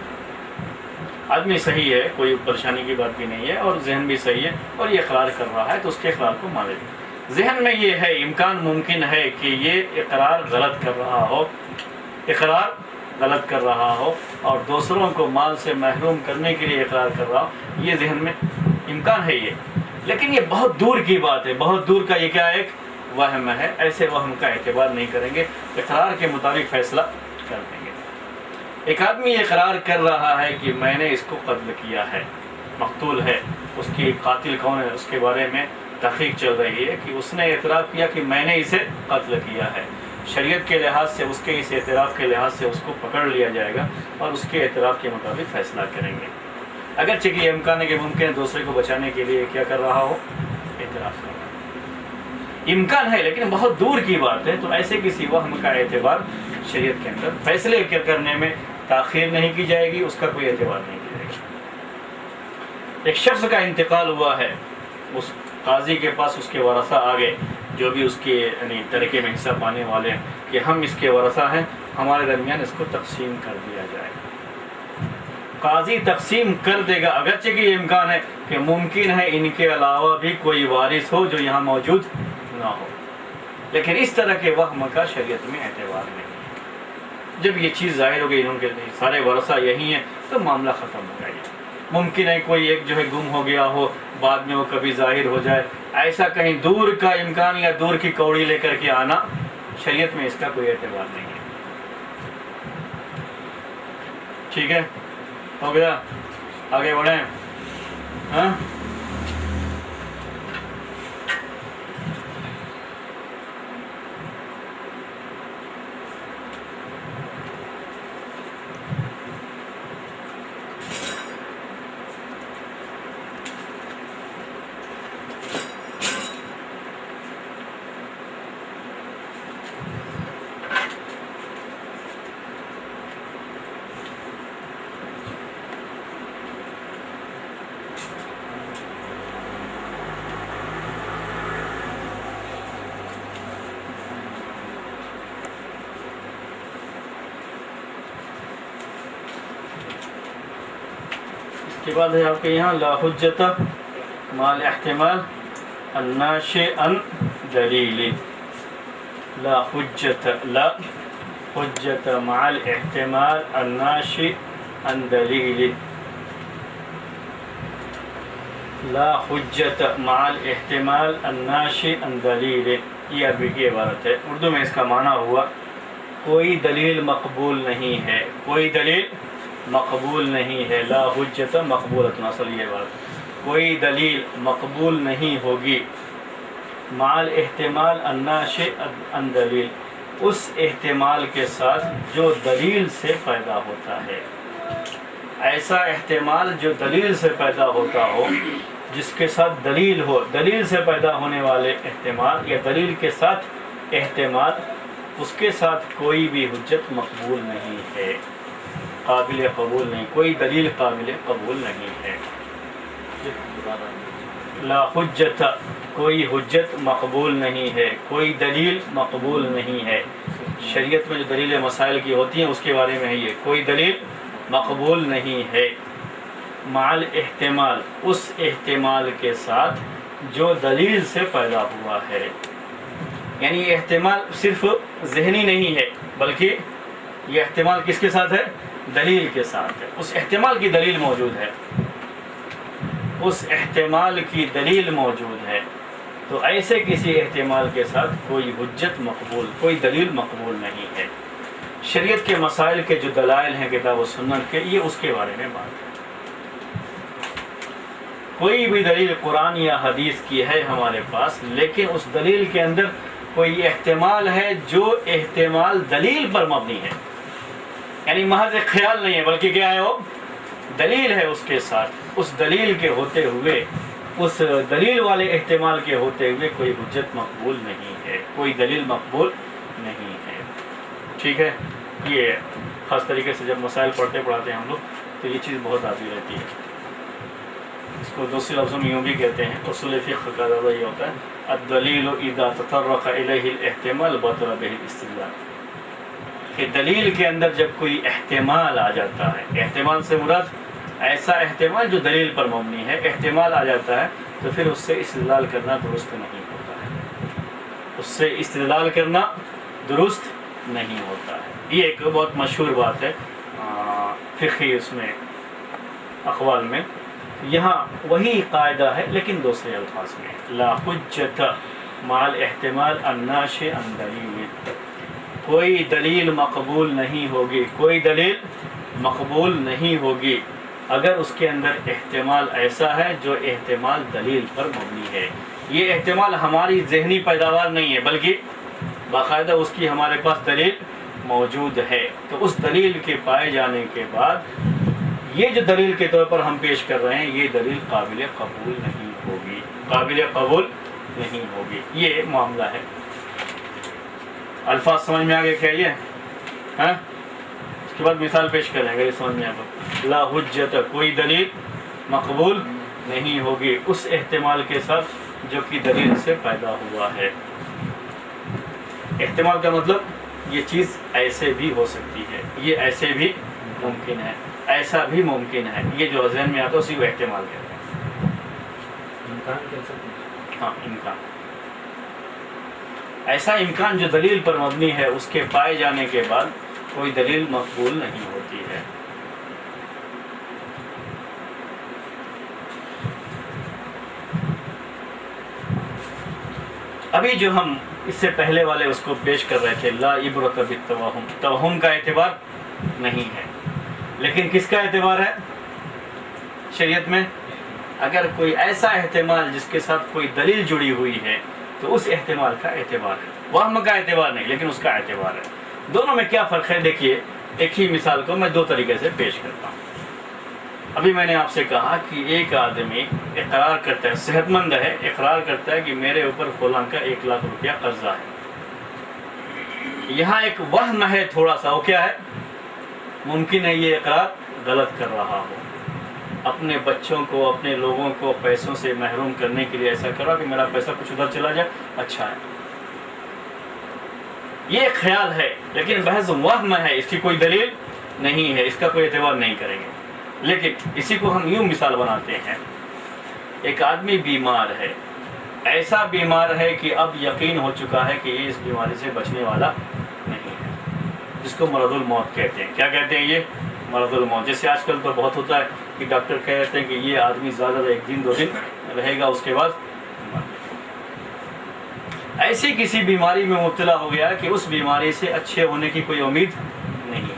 آدمی صحیح ہے، کوئی پریشانی کی بات بھی نہیں ہے اور ذہن بھی صحیح ہے اور یہ اقرار کر رہا ہے تو اس کے اقرار کو مان لیں. ذہن میں یہ ہے، امکان ممکن ہے کہ یہ اقرار غلط کر رہا ہو اور دوسروں کو مال سے محروم کرنے کے لیے اقرار کر رہا ہو، یہ ذہن میں امکان ہے یہ. لیکن یہ بہت دور کی بات ہے، بہت دور کا یہ کیا ایک وہم ہے. ایسے وہم کا اعتبار نہیں کریں گے، اقرار کے مطابق فیصلہ کر دیں گے. ایک آدمی اقرار کر رہا ہے کہ میں نے اس کو قتل کیا ہے، مقتول ہے، اس کی قاتل کون ہے اس کے بارے میں تحقیق چل رہی ہے کہ اس نے اعتراف کیا کہ میں نے اسے قتل کیا ہے. شریعت کے لحاظ سے اس کے اس اعتراف کے لحاظ سے اس کو پکڑ لیا جائے گا اور اس کے اعتراف کے مطابق فیصلہ کریں گے. اگرچہ کہ یہ امکان ہے کہ ممکن ہے دوسرے کو بچانے کے لیے کیا کر رہا ہو، اعتراف کر رہا ہو. امکان ہے لیکن بہت دور کی بات ہے. تو ایسے کسی وہم کا اعتبار شریعت کے اندر فیصلے کرنے میں تاخیر نہیں کی جائے گی، اس کا کوئی اعتبار نہیں کیا جائے گا. ایک شخص کا انتقال ہوا ہے، اس قاضی کے پاس اس کے ورثہ آ گئے جو بھی اس کے یعنی ترکے میں حصہ پانے والے ہیں کہ ہم اس کے ورثہ ہیں، ہمارے درمیان اس کو تقسیم کر دیا جائے. قاضی تقسیم کر دے گا، اگرچہ کہ یہ امکان ہے کہ ممکن ہے ان کے علاوہ بھی کوئی وارث ہو جو یہاں موجود نہ ہو، لیکن اس طرح کے وہم کا شریعت میں اعتبار نہیں. جب یہ چیز ظاہر ہو گئی انہوں کے سارے ورثہ یہی ہیں تو معاملہ ختم ہو گیا. ممکن ہے کوئی ایک جو ہے گم ہو گیا ہو، بعد میں وہ کبھی ظاہر ہو جائے، ایسا کہیں دور کا امکان یا دور کی کوڑی لے کر کے آنا، شریعت میں اس کا کوئی اعتبار نہیں ہے. ٹھیک ہے، ہو گیا، آگے بڑھیں. ہاں کے بعد ہے آپ کے یہاں لا حجت مال احتمال الناشئ عن دلیل. لا حجت مع الاحتمال الناشئ عن دلیل. لا حجت مع الاحتمال الناشئ عن دلیل، یہ عربی کی عبارت ہے. اردو میں اس کا معنی ہوا کوئی دلیل مقبول نہیں ہے، کوئی دلیل مقبول نہیں ہے. لا حجت مقبولۃ، اصل یہ بات، کوئی دلیل مقبول نہیں ہوگی. مع الاحتمال الناشئ عن دلیل، اس احتمال کے ساتھ جو دلیل سے پیدا ہوتا ہے. ایسا احتمال جو دلیل سے پیدا ہوتا ہو، جس کے ساتھ دلیل ہو، دلیل سے پیدا ہونے والے احتمال یا دلیل کے ساتھ احتمال، اس کے ساتھ کوئی بھی حجت مقبول نہیں ہے، قابل قبول نہیں، کوئی دلیل قابل قبول نہیں ہے. لا حجت، کوئی حجت مقبول نہیں ہے، کوئی دلیل مقبول نہیں ہے. شریعت میں جو دلیل مسائل کی ہوتی ہیں اس کے بارے میں ہے یہ، کوئی دلیل مقبول نہیں ہے. مع الاحتمال، اس احتمال کے ساتھ جو دلیل سے پیدا ہوا ہے. یعنی یہ احتمال صرف ذہنی نہیں ہے، بلکہ یہ احتمال کس کے ساتھ ہے؟ دلیل کے ساتھ ہے۔ اس احتمال کی دلیل موجود ہے، اس احتمال کی دلیل موجود ہے۔ تو ایسے کسی احتمال کے ساتھ کوئی حجت مقبول، کوئی دلیل مقبول نہیں ہے۔ شریعت کے مسائل کے جو دلائل ہیں کتاب و سنت کے، یہ اس کے بارے میں بات ہے۔ کوئی بھی دلیل قرآن یا حدیث کی ہے ہمارے پاس، لیکن اس دلیل کے اندر کوئی احتمال ہے جو احتمال دلیل پر مبنی ہے، یعنی محض ایک خیال نہیں ہے، بلکہ کیا ہے؟ وہ دلیل ہے اس کے ساتھ۔ اس دلیل کے ہوتے ہوئے، اس دلیل والے احتمال کے ہوتے ہوئے کوئی حجت مقبول نہیں ہے، کوئی دلیل مقبول نہیں ہے۔ ٹھیک ہے، یہ خاص طریقے سے جب مسائل پڑھاتے ہیں ہم لوگ تو یہ چیز بہت آتی رہتی ہے۔ اس کو دوسرے لفظوں میں یوں بھی کہتے ہیں، اصول فقہ کا زیادہ یہ ہوتا ہے، الدلیل اذا تطرق الیہ الاحتمال بطل بہ الاستدلال، کہ دلیل کے اندر جب کوئی احتمال آ جاتا ہے، احتمال سے مراد ایسا احتمال جو دلیل پر مبنی ہے، احتمال آ جاتا ہے تو پھر اس سے استدلال کرنا درست نہیں ہوتا ہے، اس سے استدلال کرنا درست نہیں ہوتا ہے۔ یہ ایک بہت مشہور بات ہے فقہی اس میں اقوال میں۔ یہاں وہی قاعدہ ہے لیکن دوسرے الفاظ میں، لا حجت مع الاحتمال الناشئ عن دلیل، کوئی دلیل مقبول نہیں ہوگی، کوئی دلیل مقبول نہیں ہوگی اگر اس کے اندر احتمال ایسا ہے جو احتمال دلیل پر مبنی ہے۔ یہ احتمال ہماری ذہنی پیداوار نہیں ہے، بلکہ باقاعدہ اس کی ہمارے پاس دلیل موجود ہے۔ تو اس دلیل کے پائے جانے کے بعد یہ جو دلیل کے طور پر ہم پیش کر رہے ہیں، یہ دلیل قابل قبول نہیں ہوگی، قابل قبول نہیں ہوگی۔ یہ معاملہ ہے۔ الفاظ سمجھ میں آگے کیا یہ ہاں؟ اس کے بعد مثال پیش کریں اگر یہ سمجھ میں آ تو، لا حجت، کوئی دلیل مقبول نہیں ہوگی اس احتمال کے ساتھ جو کہ دلیل سے پیدا ہوا ہے۔ احتمال کا مطلب یہ چیز ایسے بھی ہو سکتی ہے، یہ ایسے بھی ممکن ہے، ایسا بھی ممکن ہے، یہ جو ذہن میں آتا ہے اسی کو احتمال کہتے ہیں۔ امکان کہہ سکتے ہیں۔ ہاں، امکان، ایسا امکان جو دلیل پر مبنی ہے، اس کے پائے جانے کے بعد کوئی دلیل مقبول نہیں ہوتی ہے۔ ابھی جو ہم اس سے پہلے والے اس کو پیش کر رہے تھے، لا عبرۃ بالتوہم، توہم کا اعتبار نہیں ہے، لیکن کس کا اعتبار ہے شریعت میں؟ اگر کوئی ایسا احتمال جس کے ساتھ کوئی دلیل جڑی ہوئی ہے تو اس احتمال کا اعتبار ہے، وہم کا اعتبار نہیں، لیکن اس کا اعتبار ہے۔ دونوں میں کیا فرق ہے؟ دیکھیے، ایک ہی مثال کو میں دو طریقے سے پیش کرتا ہوں۔ ابھی میں نے آپ سے کہا کہ ایک آدمی اقرار کرتا ہے، صحت مند ہے، اقرار کرتا ہے کہ میرے اوپر فلاں کا 1 لاکھ روپیہ قرضہ ہے۔ یہاں ایک وہم ہے تھوڑا سا، وہ کیا ہے؟ ممکن ہے یہ اقرار غلط کر رہا ہو، اپنے بچوں کو، اپنے لوگوں کو پیسوں سے محروم کرنے کے لیے ایسا کرا کہ میرا پیسہ کچھ ادھر چلا جائے، اچھا ہے۔ یہ ایک خیال ہے، لیکن بحث وہم ہے، اس کی کوئی دلیل نہیں ہے، اس کا کوئی اعتبار نہیں کریں گے۔ لیکن اسی کو ہم یوں مثال بناتے ہیں، ایک آدمی بیمار ہے، ایسا بیمار ہے کہ اب یقین ہو چکا ہے کہ یہ اس بیماری سے بچنے والا نہیں ہے، جس کو مرض الموت کہتے ہیں۔ کیا کہتے ہیں؟ یہ مرض الموت۔ جیسے آج کل تو بہت ہوتا ہے کہ ڈاکٹر کہتے ہیں کہ یہ آدمی زیادہ 1 دن 2 دن رہے گا، اس کے بعد ایسی کسی بیماری میں مبتلا ہو گیا کہ اس بیماری سے اچھے ہونے کی کوئی امید نہیں ہے،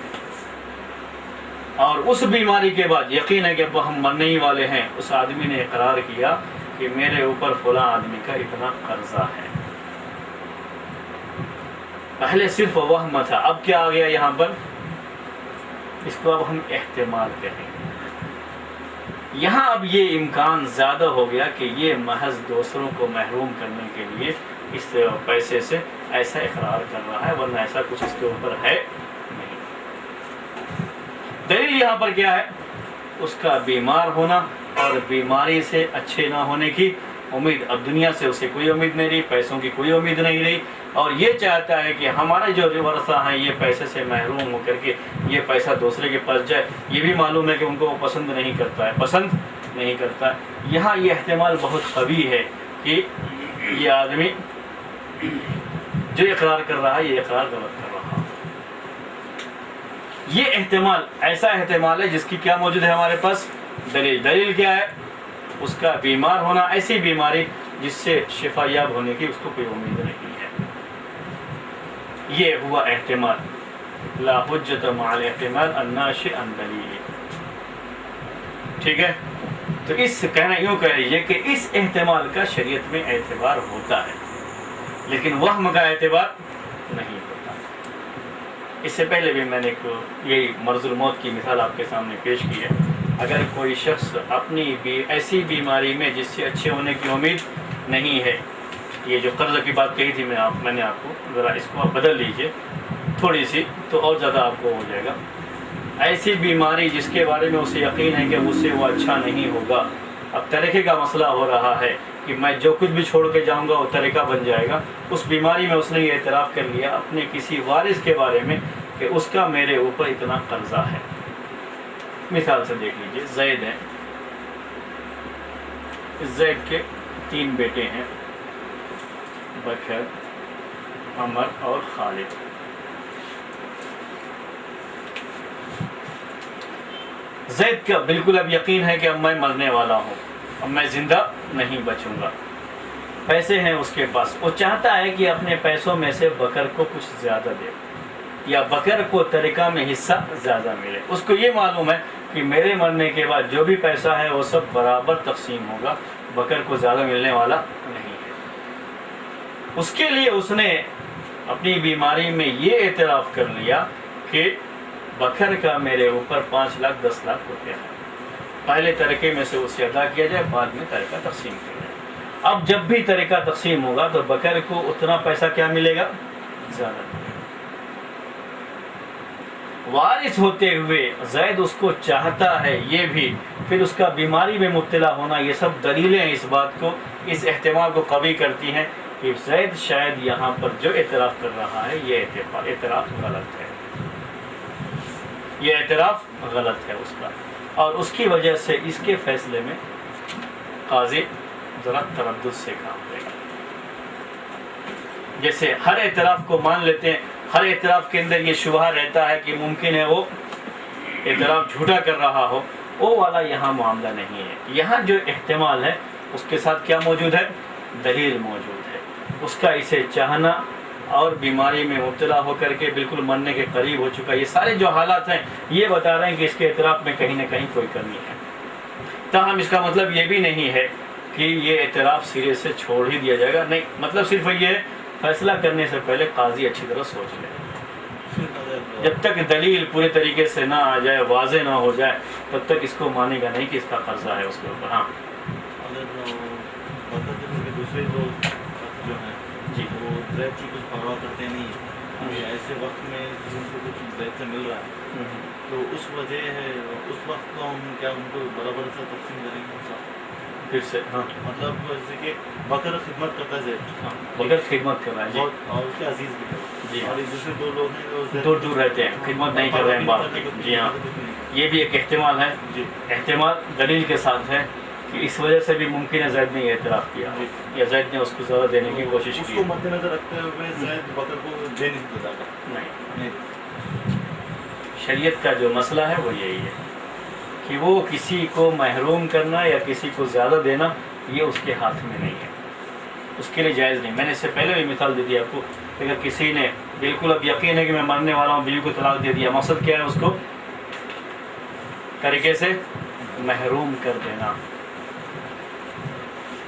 اور اس بیماری کے بعد یقین ہے کہ اب ہم مرنے ہی والے ہیں۔ اس آدمی نے اقرار کیا کہ میرے اوپر فلاں آدمی کا اتنا قرضہ ہے۔ پہلے صرف وہم تھا، اب کیا آ گیا یہاں پر؟ اس کو اب ہم احتمال کہیں گے۔ یہاں اب یہ امکان زیادہ ہو گیا کہ یہ محض دوسروں کو محروم کرنے کے لیے اس پیسے سے ایسا اقرار کر رہا ہے، ورنہ ایسا کچھ اس کے اوپر ہے نہیں۔ دلیل یہاں پر کیا ہے؟ اس کا بیمار ہونا اور بیماری سے اچھے نہ ہونے کی امید۔ اب دنیا سے اسے کوئی امید نہیں رہی، پیسوں کی کوئی امید نہیں رہی، اور یہ چاہتا ہے کہ ہمارے جو ورثہ ہیں یہ پیسے سے محروم ہو کر کے یہ پیسہ دوسرے کے پاس جائے۔ یہ بھی معلوم ہے کہ ان کو وہ پسند نہیں کرتا ہے، پسند نہیں کرتا ہے۔ یہاں یہ احتمال بہت قوی ہے کہ یہ آدمی جو اقرار کر رہا ہے یہ اقرار غلط کر رہا ہے۔ یہ احتمال ایسا احتمال ہے جس کی کیا موجود ہے ہمارے پاس؟ دلیل کیا ہے؟ اس کا بیمار ہونا، ایسی بیماری جس سے شفا یاب ہونے کی اس کو کوئی امید نہیں ہے۔ یہ ہوا احتمال، لا حجت مع الاحتمال الناشئ عن دلیل۔ ٹھیک ہے، تو اس کہنا یوں کہہ لیجیے کہ اس احتمال کا شریعت میں اعتبار ہوتا ہے، لیکن وہم کا اعتبار نہیں ہوتا۔ اس سے پہلے بھی میں نے یہی مرض الموت کی مثال آپ کے سامنے پیش کی ہے۔ اگر کوئی شخص اپنی ایسی بیماری میں جس سے اچھے ہونے کی امید نہیں ہے، یہ جو قرض کی بات کہی تھی میں نے آپ کو، ذرا اس کو آپ بدل لیجئے تھوڑی سی تو اور زیادہ آپ کو ہو جائے گا۔ ایسی بیماری جس کے بارے میں اسے یقین ہے کہ مجھ سے وہ اچھا نہیں ہوگا، اب طریقے کا مسئلہ ہو رہا ہے کہ میں جو کچھ بھی چھوڑ کے جاؤں گا وہ طریقہ بن جائے گا۔ اس بیماری میں اس نے یہ اعتراف کر لیا اپنے کسی وارث کے بارے میں کہ اس کا میرے اوپر اتنا قرضہ ہے۔ مثال سے دیکھ لیجئے، زید ہے، زید کے 3 بیٹے ہیں، بکر، عمر اور خالد۔ زید کا بالکل اب یقین ہے کہ اب میں مرنے والا ہوں، اب میں زندہ نہیں بچوں گا۔ پیسے ہیں اس کے پاس، وہ چاہتا ہے کہ اپنے پیسوں میں سے بکر کو کچھ زیادہ دے یا بکر کو ترکہ میں حصہ زیادہ ملے۔ اس کو یہ معلوم ہے کہ میرے مرنے کے بعد جو بھی پیسہ ہے وہ سب برابر تقسیم ہوگا، بکر کو زیادہ ملنے والا نہیں ہے۔ اس کے لیے اس نے اپنی بیماری میں یہ اعتراف کر لیا کہ بکر کا میرے اوپر 5 لاکھ 10 لاکھ روپیہ ہے، پہلے ترکے میں سے اسے ادا کیا جائے، بعد میں ترکہ تقسیم کیا جائے۔ اب جب بھی ترکہ تقسیم ہوگا تو بکر کو اتنا پیسہ کیا ملے گا؟ زیادہ ملے گا۔ وارث ہوتے ہوئے زید اس کو چاہتا ہے، یہ بھی پھر اس کا بیماری میں مبتلا ہونا، یہ سب دلیلیں ہیں اس بات کو، اس احتمال کو قوی کرتی ہیں کہ زید شاید یہاں پر جو اعتراف کر رہا ہے یہ اعتراف غلط ہے، یہ اعتراف غلط ہے اس کا، اور اس کی وجہ سے اس کے فیصلے میں قاضی ذرا تردد سے کام لے گا۔ جیسے ہر اعتراف کو مان لیتے ہیں، ہر اعتراف کے اندر یہ شبہ رہتا ہے کہ ممکن ہے وہ اعتراف جھوٹا کر رہا ہو، وہ والا یہاں معاملہ نہیں ہے۔ یہاں جو احتمال ہے اس کے ساتھ کیا موجود ہے؟ دلیل موجود ہے، اس کا اسے چاہنا اور بیماری میں مبتلا ہو کر کے بالکل مرنے کے قریب ہو چکا، یہ سارے جو حالات ہیں یہ بتا رہے ہیں کہ اس کے اعتراف میں کہیں نہ کہیں کوئی کمی ہے۔ تاہم اس کا مطلب یہ بھی نہیں ہے کہ یہ اعتراف سرے سے چھوڑ ہی دیا جائے گا، نہیں، مطلب صرف یہ ہے فیصلہ کرنے سے پہلے قاضی اچھی طرح سوچ لے، جب تک دلیل پورے طریقے سے نہ آ جائے، واضح نہ ہو جائے، تب تک اس کو مانے گا نہیں کہ اس کا قرضہ ہے اس کے اوپر۔ ہاں دوسرے لوگ جو ہیں جی، وہ زید کی کچھ پرواہ کرتے نہیں ہیں، ایسے وقت میں جن کو کچھ زید سے مل رہا ہے تو اس وجہ ہے، اس وقت کو ہم کیا ان کو برابر سے تقسیم کریں گے؟ پھر سے ہاں، مطلب جیسے کہ بکر خدمت کرتا ہے زید، بغیر خدمت کر رہا ہے جی، اور اس کے عزیز بھی ہے جی، اور دوسرے 2 لوگ ہیں جو زید دور دور رہتے ہیں، خدمت نہیں کر رہے ہیں باپ کی۔ جی ہاں، یہ بھی ایک احتمال ہے، جی احتمال دلیل کے ساتھ ہے کہ اس وجہ سے بھی ممکن ہے زید نے یہ اعتراف کیا یا زید نے اس کو زیادہ دینے کی کوشش اس کی۔ کو مد نظر رکھتے ہوئے زید بکر کو دے نہیں دیتا نہیں، شریعت کا جو مسئلہ ہے وہ یہی ہے کہ وہ کسی کو محروم کرنا یا کسی کو زیادہ دینا یہ اس کے ہاتھ میں نہیں ہے، اس کے لیے جائز نہیں۔ میں نے اس سے پہلے بھی مثال دے دی آپ کو، اگر کسی نے بالکل اب یقین ہے کہ میں مرنے والا ہوں، بیوی کو طلاق دے دیا، مقصد کیا ہے؟ اس کو طریقے سے محروم کر دینا۔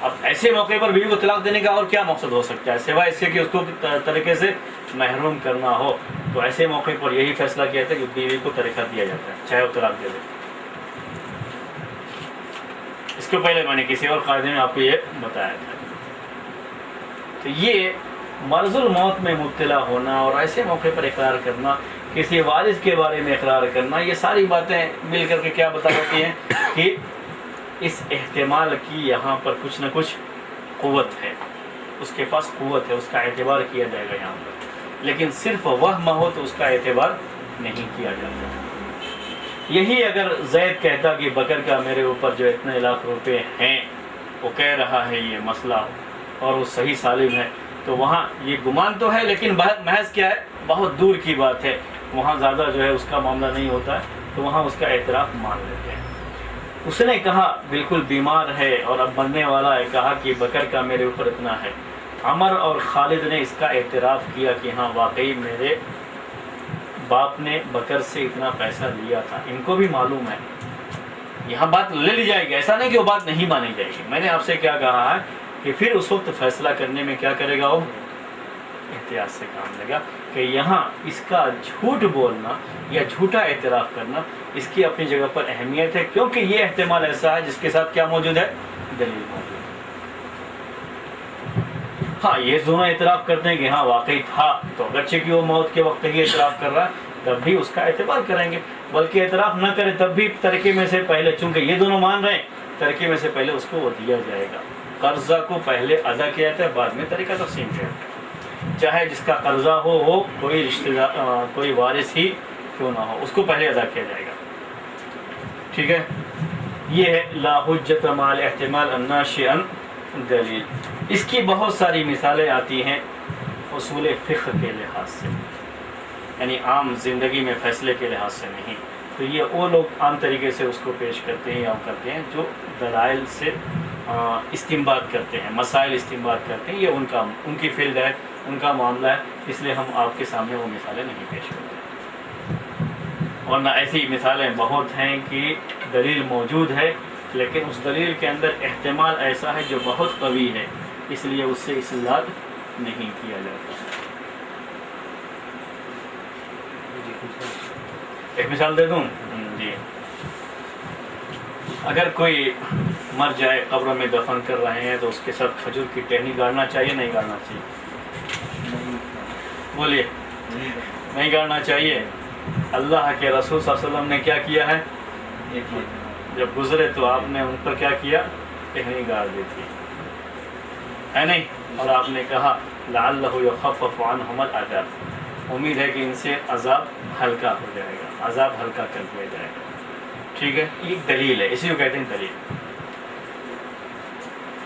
اب ایسے موقع پر بیوی کو طلاق دینے کا اور کیا مقصد ہو سکتا ہے سوائے اس کے کہ اس کو طریقے سے محروم کرنا ہو؟ تو ایسے موقع پر یہی فیصلہ کیا تھا کہ بیوی کو طریقہ دیا جاتا ہے چاہے وہ طلاق دے دے۔ اس کو پہلے میں نے کسی اور قاعدے میں آپ کو یہ بتایا تھا۔ تو یہ مرض الموت میں مبتلا ہونا اور ایسے موقع پر اقرار کرنا، کسی وارث کے بارے میں اقرار کرنا، یہ ساری باتیں مل کر کے کیا بتا دیتی ہیں کہ اس احتمال کی یہاں پر کچھ نہ کچھ قوت ہے، اس کے پاس قوت ہے، اس کا اعتبار کیا جائے گا یہاں پر، لیکن صرف وہم ہو تو اس کا اعتبار نہیں کیا جاتا۔ یہی اگر زید کہتا کہ بکر کا میرے اوپر جو اتنے لاکھ روپے ہیں، وہ کہہ رہا ہے یہ مسئلہ اور وہ صحیح سالم ہے، تو وہاں یہ گمان تو ہے لیکن محض کیا ہے، بہت دور کی بات ہے، وہاں زیادہ جو ہے اس کا معاملہ نہیں ہوتا ہے، تو وہاں اس کا اعتراف مان لیتے ہیں۔ اس نے کہا بالکل بیمار ہے اور اب مرنے والا ہے، کہا کہ بکر کا میرے اوپر اتنا ہے۔ عمر اور خالد نے اس کا اعتراف کیا کہ ہاں واقعی میرے باپ نے بکر سے اتنا پیسہ لیا تھا، ان کو بھی معلوم ہے، یہاں بات لے لی جائے گی، ایسا نہیں کہ وہ بات نہیں مانی جائے گی۔ میں نے آپ سے کیا کہا ہے کہ پھر اس وقت فیصلہ کرنے میں کیا کرے گا، وہ احتیاط سے کام لے گا کہ یہاں اس کا جھوٹ بولنا یا جھوٹا اعتراف کرنا اس کی اپنی جگہ پر اہمیت ہے، کیونکہ یہ احتمال ایسا ہے جس کے ساتھ کیا موجود ہے، دلیل موجود ہے۔ ہاں یہ دونوں اعتراف کرتے ہیں کہ ہاں واقعی تھا، تو اگرچہ کہ وہ موت کے وقت ہی اعتراف کر رہا ہے تب بھی اس کا اعتبار کریں گے، بلکہ اعتراف نہ کرے تب بھی ترکے میں سے پہلے، چونکہ یہ دونوں مان رہے ہیں، ترکے میں سے پہلے اس کو وہ دیا جائے گا۔ قرضہ کو پہلے ادا کیا جاتا ہے، بعد میں طریقہ تقسیم کیا جاتا ہے، چاہے جس کا قرضہ ہو وہ کوئی رشتہ دار، کوئی وارث ہی کیوں نہ ہو، اس کو پہلے ادا کیا جائے گا۔ ٹھیک ہے، یہ ہے لا حجت مع الاحتمال الناشئ عن دلیل۔ اس کی بہت ساری مثالیں آتی ہیں اصول فقہ کے لحاظ سے، یعنی عام زندگی میں فیصلے کے لحاظ سے نہیں، تو یہ وہ لوگ عام طریقے سے اس کو پیش کرتے ہیں یا کرتے ہیں جو دلائل سے استنباط کرتے ہیں، مسائل استنباط کرتے ہیں، یہ ان کی فیلڈ ہے، ان کا معاملہ ہے، اس لیے ہم آپ کے سامنے وہ مثالیں نہیں پیش کرتے، ورنہ ایسی مثالیں بہت ہیں کہ دلیل موجود ہے لیکن اس دلیل کے اندر احتمال ایسا ہے جو بہت قوی ہے، اس لیے اس سے استدلال نہیں کیا جاتا۔ ایک مثال دے دوں جی، اگر کوئی مر جائے، قبر میں دفن کر رہے ہیں، تو اس کے ساتھ کھجور کی ٹہنی گاڑنا چاہیے نہیں گاڑنا چاہیے؟ بولیے، نہیں گاڑنا چاہیے۔ اللہ کے رسول صلی اللہ علیہ وسلم نے کیا کیا ہے، جب گزرے تو آپ نے ان پر کیا کیا، ٹہنی گاڑ دی تھی، ہے نہیں؟ اور آپ نے کہا لعلہ یخفف عنہم العذاب، امید ہے کہ ان سے عذاب ہلکا ہو جائے گا، عذاب ہلکا کر دیا جائے گا۔ ٹھیک ہے، ایک دلیل ہے، اسی کو کہتے ہیں دلیل۔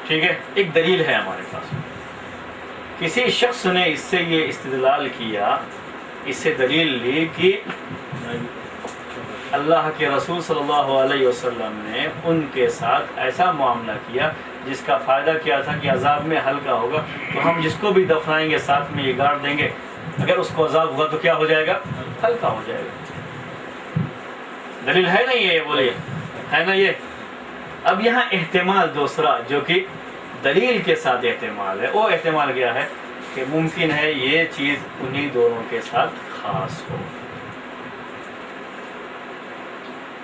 ٹھیک ہے، ایک دلیل ہے ہمارے پاس، کسی شخص نے اس سے یہ استدلال کیا، اس سے دلیل لی کہ اللہ کے رسول صلی اللہ علیہ وسلم نے ان کے ساتھ ایسا معاملہ کیا جس کا فائدہ کیا تھا کہ عذاب میں ہلکا ہوگا، تو ہم جس کو بھی دفنائیں گے ساتھ میں یہ گاڑ دیں گے، اگر اس کو عذاب ہوا تو کیا ہو جائے گا، ہلکا ہو جائے گا۔ دلیل ہے نہیں یہ، بولیے ہے نا یہ۔ اب یہاں احتمال دوسرا جو کہ دلیل کے ساتھ احتمال ہے، وہ احتمال کیا ہے کہ ممکن ہے یہ چیز انہی دونوں کے ساتھ خاص ہو،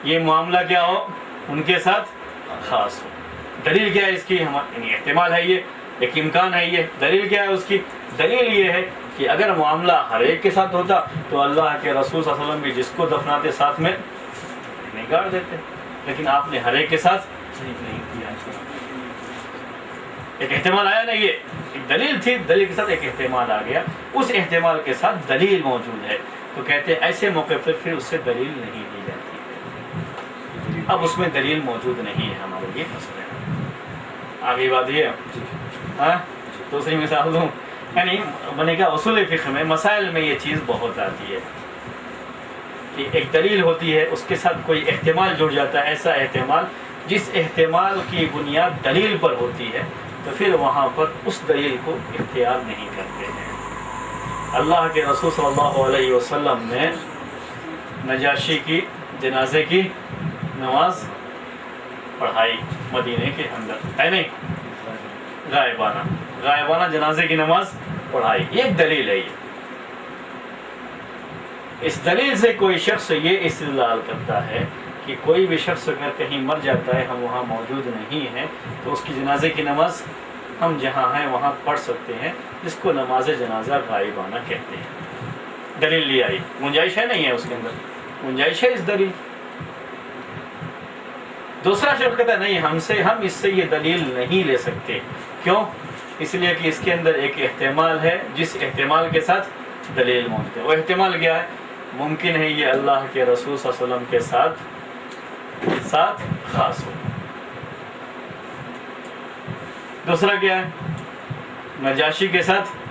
یہ معاملہ کیا ہو، ان کے ساتھ خاص ہو۔ دلیل کیا ہے اس کی، یعنی احتمال ہے، یہ ایک امکان ہے۔ یہ دلیل کیا ہے اس کی، دلیل یہ ہے کہ اگر معاملہ ہر ایک کے ساتھ ہوتا تو اللہ کے رسول صلی اللہ علیہ وسلم بھی جس کو دفناتے ساتھ میں نہیں گاڑ دیتے، لیکن آپ نے ہر ایک کے ساتھ نہیں کیا۔ ایک احتمال آیا نا، یہ ایک دلیل تھی، دلیل کے ساتھ ایک احتمال آ گیا، اس احتمال کے ساتھ دلیل موجود ہے، تو کہتے ہیں ایسے موقع پر پھر اس سے دلیل نہیں دی جاتی۔ اب اس میں دلیل موجود نہیں ہے، ہمارے لیے مسئلہ ہے۔ آگے بات یہ ہے، دوسری مثال دوں، یعنی بنے گا اصول فقہ میں مسائل میں یہ چیز بہت آتی ہے کہ ایک دلیل ہوتی ہے، اس کے ساتھ کوئی احتمال جڑ جاتا ہے، ایسا احتمال جس احتمال کی بنیاد دلیل پر ہوتی ہے، تو پھر وہاں پر اس دلیل کو اختیار نہیں کرتے ہیں۔ اللہ کے رسول صلی اللہ علیہ وسلم نے نجاشی کی جنازے کی نماز پڑھائی مدینے کے اندر، ہے نہیں؟ غائبانہ جنازے کی نماز پڑھائی، ایک دلیل ہے۔ یہ اس دلیل سے کوئی شخص یہ استدلال کرتا ہے کہ کوئی بھی شخص اگر کہیں مر جاتا ہے، ہم وہاں موجود نہیں ہیں، تو اس کی جنازے کی نماز ہم جہاں ہیں وہاں پڑھ سکتے ہیں، جس کو نماز جنازہ غائبانہ کہتے ہیں۔ دلیل لی آئی، گنجائش ہے نہیں ہے اس کے اندر، گنجائش ہے اس دلیل۔ دوسرا شخص کہتا ہے نہیں، ہم اس سے یہ دلیل نہیں لے سکتے، کیوں؟ اس لیے کہ اس کے اندر ایک احتمال ہے جس احتمال کے ساتھ دلیل موجود ہے۔ وہ احتمال کیا ہے؟ ممکن ہے یہ اللہ کے رسول صلی اللہ علیہ وسلم کے ساتھ خاص ہو۔ دوسرا کیا ہے؟ نجاشی کے ساتھ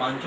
5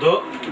2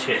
6।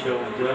14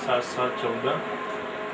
7 7 14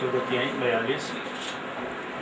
14 3 42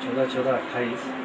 14 28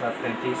7 35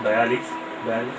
7 42 42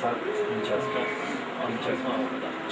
7 49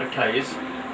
28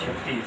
36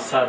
7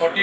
14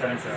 7 7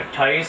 28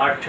8।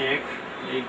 1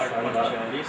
8 5 40